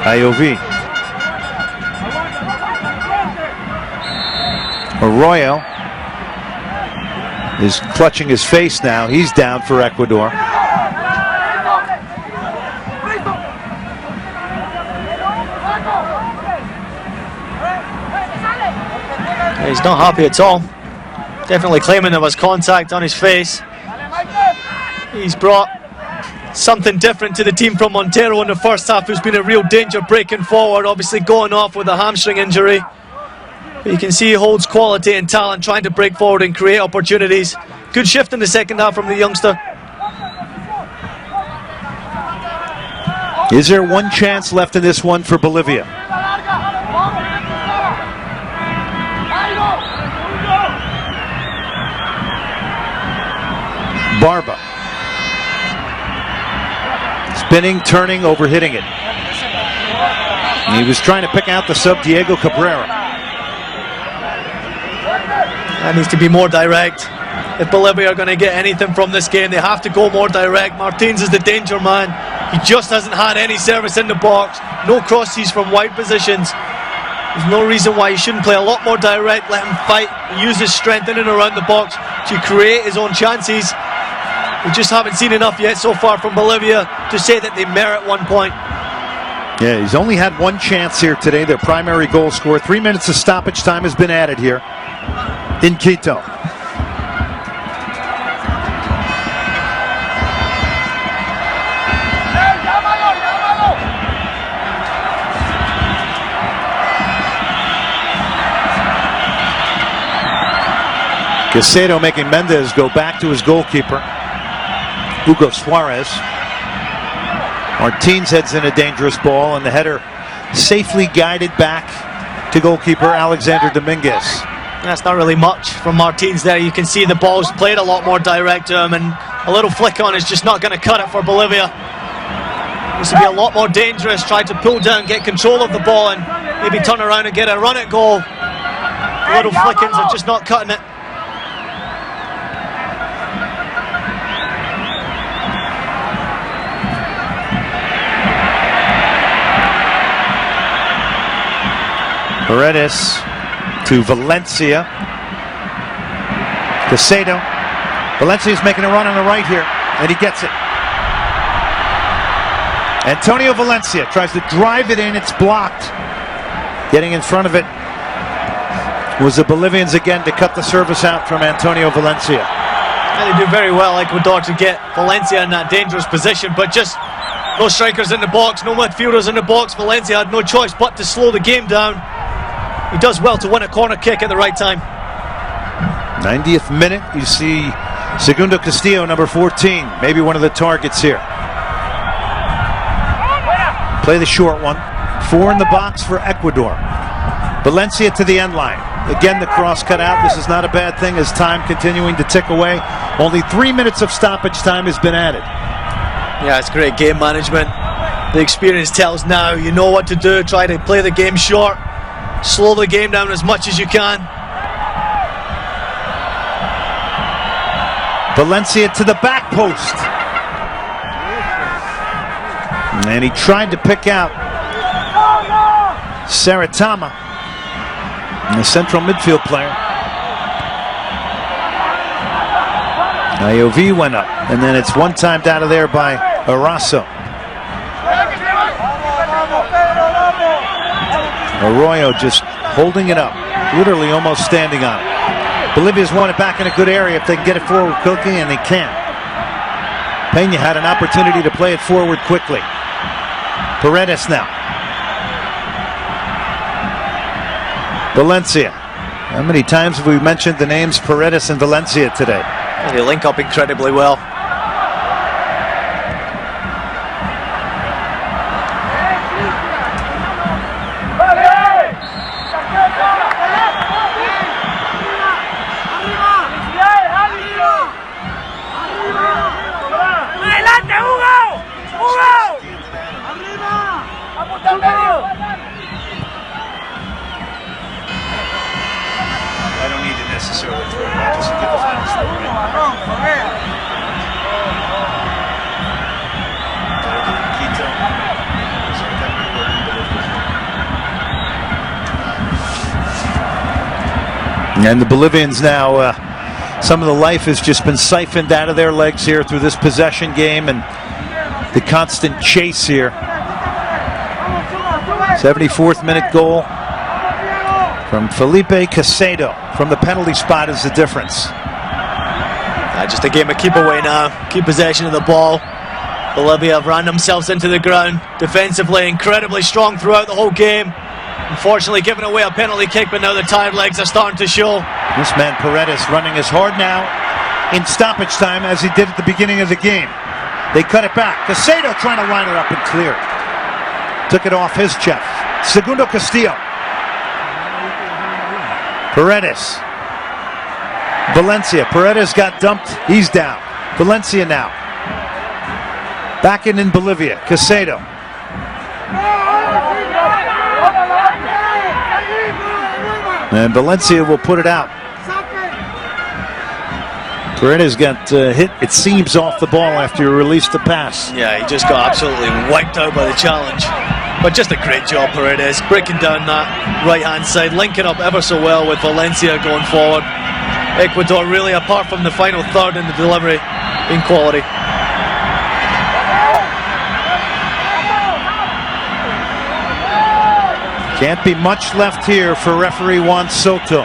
Ayovi. Arroyo is clutching his face now. He's down for Ecuador. He's not happy at all. Definitely claiming there was contact on his face. He's brought something different to the team from Montero in the first half, who's been a real danger breaking forward, obviously going off with a hamstring injury. But you can see he holds quality and talent, trying to break forward and create opportunities. Good shift in the second half from the youngster. Is there one chance left in this one for Bolivia? Barba. Spinning, turning, overhitting it. And he was trying to pick out the sub, Diego Cabrera. That needs to be more direct. if Bolivia are going to get anything from this game. They have to go more direct. Martins is the danger man. He just hasn't had any service in the box. No crosses from wide positions. There's no reason why he shouldn't play a lot more direct. Let him fight, use his strength in and around the box to create his own chances. We just haven't seen enough yet so far from Bolivia to say that they merit 1 point. Yeah, he's only had one chance here today, their primary goal scorer. 3 minutes of stoppage time has been added here in Quito. Caicedo making Mendez go back to his goalkeeper, Hugo Suarez. Martins heads in a dangerous ball, and the header safely guided back to goalkeeper Alexander Dominguez. That's not really much from Martins there. You can see the ball's played a lot more direct to him, and a little flick on is just not going to cut it for Bolivia. This would be a lot more dangerous. Try to pull down, get control of the ball, and maybe turn around and get a run at goal. Little flickings are just not cutting it. Paredes to Valencia. Caicedo. Valencia's making a run on the right here, and he gets it. Antonio Valencia tries to drive it in. It's blocked. Getting in front of it was the Bolivians again to cut the service out from Antonio Valencia. Yeah, they do very well, Ecuador, to get Valencia in that dangerous position, but just no strikers in the box, no midfielders in the box. Valencia had no choice but to slow the game down. He does well to win a corner kick at the right time. 90th minute, you see Segundo Castillo, number 14, maybe one of the targets here. Play the short one. 4 in the box for Ecuador. Valencia to the end line. Again, the cross cut out. This is not a bad thing as time continuing to tick away. Only 3 minutes of stoppage time has been added. Yeah, it's great game management. The experience tells now. You know what to do. Try to play the game short. Slow the game down as much as you can. Valencia to the back post. And he tried to pick out Saritama, the central midfield player. IOV went up, and then it's one-timed out of there by Arazo. Arroyo just holding it up, literally almost standing on it. Bolivia's won it back in a good area if they can get it forward quickly, and they can. Peña had an opportunity to play it forward quickly. Paredes now. Valencia. How many times have we mentioned the names Paredes and Valencia today? They link up incredibly well. I don't need to necessarily throw it back, just to get the final score. And the Bolivians now, some of the life has just been siphoned out of their legs here through this possession game and the constant chase here. 74th minute goal from Felipe Caicedo from the penalty spot is the difference. Just a game of keep away now, keep possession of the ball. Bolivia have ran themselves into the ground. Defensively incredibly strong throughout the whole game. Unfortunately giving away a penalty kick, but now the tired legs are starting to show. This man Paredes running as hard now in stoppage time as he did at the beginning of the game. They cut it back. Caicedo trying to line it up and clear it. Took it off his chest. Segundo Castillo. Paredes. Valencia. Paredes got dumped. He's down. Valencia now. Back in Bolivia. Caicedo. And Valencia will put it out. Paredes got hit, it seems, off the ball after he released the pass. Yeah, he just got absolutely wiped out by the challenge. But just a great job, Paredes, breaking down that right-hand side, linking up ever so well with Valencia going forward. Ecuador really, apart from the final third in the delivery, in quality. Can't be much left here for referee Juan Soto.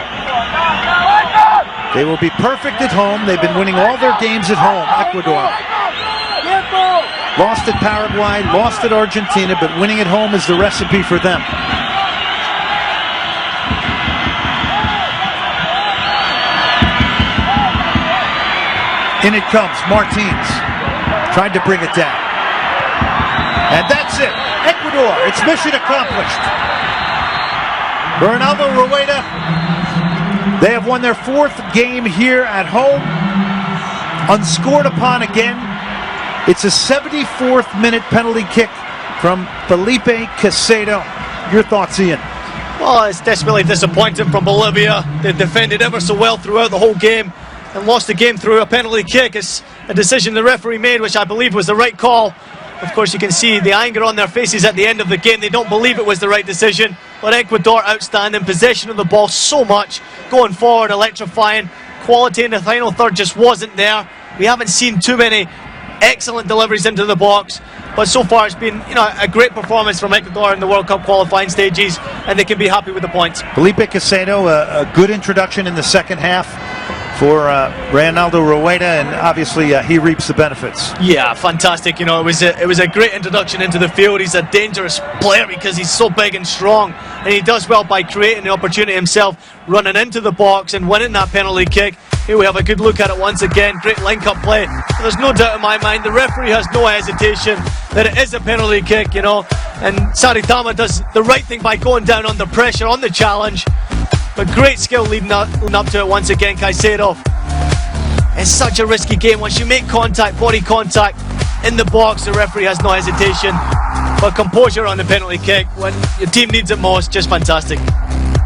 They will be perfect at home. They've been winning all their games at home, Ecuador. Lost at Paraguay, lost at Argentina, but winning at home is the recipe for them. In it comes, Martins. Tried to bring it down. And that's it. Ecuador, it's mission accomplished. Ronaldo Rueda, they have won their fourth game here at home. Unscored upon again. It's a 74th minute penalty kick from Felipe Caicedo. Your thoughts, Ian? Well, it's desperately disappointing from Bolivia. They defended ever so well throughout the whole game and lost the game through a penalty kick. It's a decision the referee made, which I believe was the right call. Of course, you can see the anger on their faces at the end of the game. They don't believe it was the right decision. But Ecuador outstanding, possession of the ball so much, going forward, electrifying. Quality in the final third just wasn't there. We haven't seen too many excellent deliveries into the box. But so far it's been, a great performance from Ecuador in the World Cup qualifying stages, and they can be happy with the points. Felipe Caicedo, a good introduction in the second half for Ronaldo Rueda, and obviously he reaps the benefits. Yeah, fantastic. It was a great introduction into the field. He's a dangerous player because he's so big and strong, and he does well by creating the opportunity himself, running into the box and winning that penalty kick. Here we have a good look at it once again. Great link-up play. There's no doubt in my mind, the referee has no hesitation that it is a penalty kick, and Saritama does the right thing by going down under pressure on the challenge. But great skill leading up to it once again, Caicedo. It's such a risky game. Once you make contact, body contact in the box, the referee has no hesitation. But composure on the penalty kick when your team needs it most, just fantastic.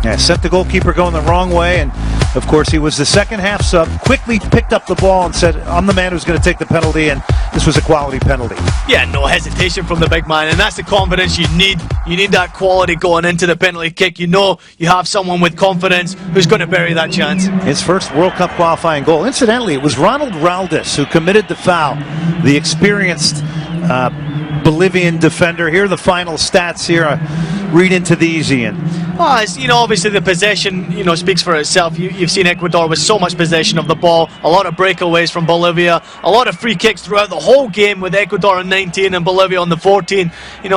Yeah, sent the goalkeeper going the wrong way, and of course he was the second half sub, quickly picked up the ball and said, I'm the man who's going to take the penalty, and this was a quality penalty. Yeah, no hesitation from the big man, and that's the confidence you need. You need that quality going into the penalty kick. You have someone with confidence who's going to bury that chance. His first World Cup qualifying goal. Incidentally, it was Ronald Raldis who committed the foul, the experienced Bolivian defender. Here are the final stats here. Read into these, Ian. Well, obviously the possession, speaks for itself. You've seen Ecuador with so much possession of the ball, a lot of breakaways from Bolivia, a lot of free kicks throughout the whole game with Ecuador on 19 and Bolivia on the 14.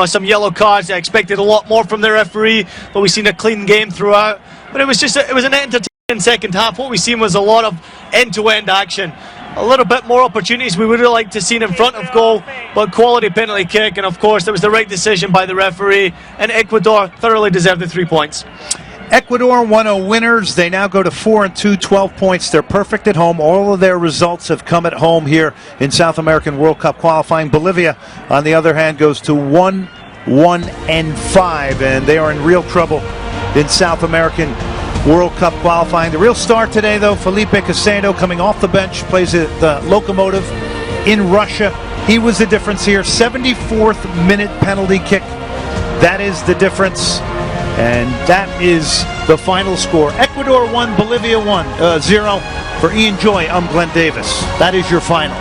Some yellow cards. I expected a lot more from the referee, but we've seen a clean game throughout. But it was an entertaining second half. What we've seen was a lot of end-to-end action. A little bit more opportunities we would have liked to see in front of goal, but quality penalty kick, and of course it was the right decision by the referee, and Ecuador thoroughly deserved the 3 points. Ecuador 1-0 winners. They now go to 4-2, 12 points. They're perfect at home. All of their results have come at home here in South American World Cup qualifying. Bolivia, on the other hand, goes to 1-5, and they are in real trouble in South American World Cup qualifying. The real star today, though, Felipe Caicedo, coming off the bench, plays at the Lokomotiv in Russia. He was the difference here. 74th minute penalty kick. That is the difference. And that is the final score. Ecuador 1, Bolivia 0. For Ian Joy, I'm Glenn Davis. That is your final.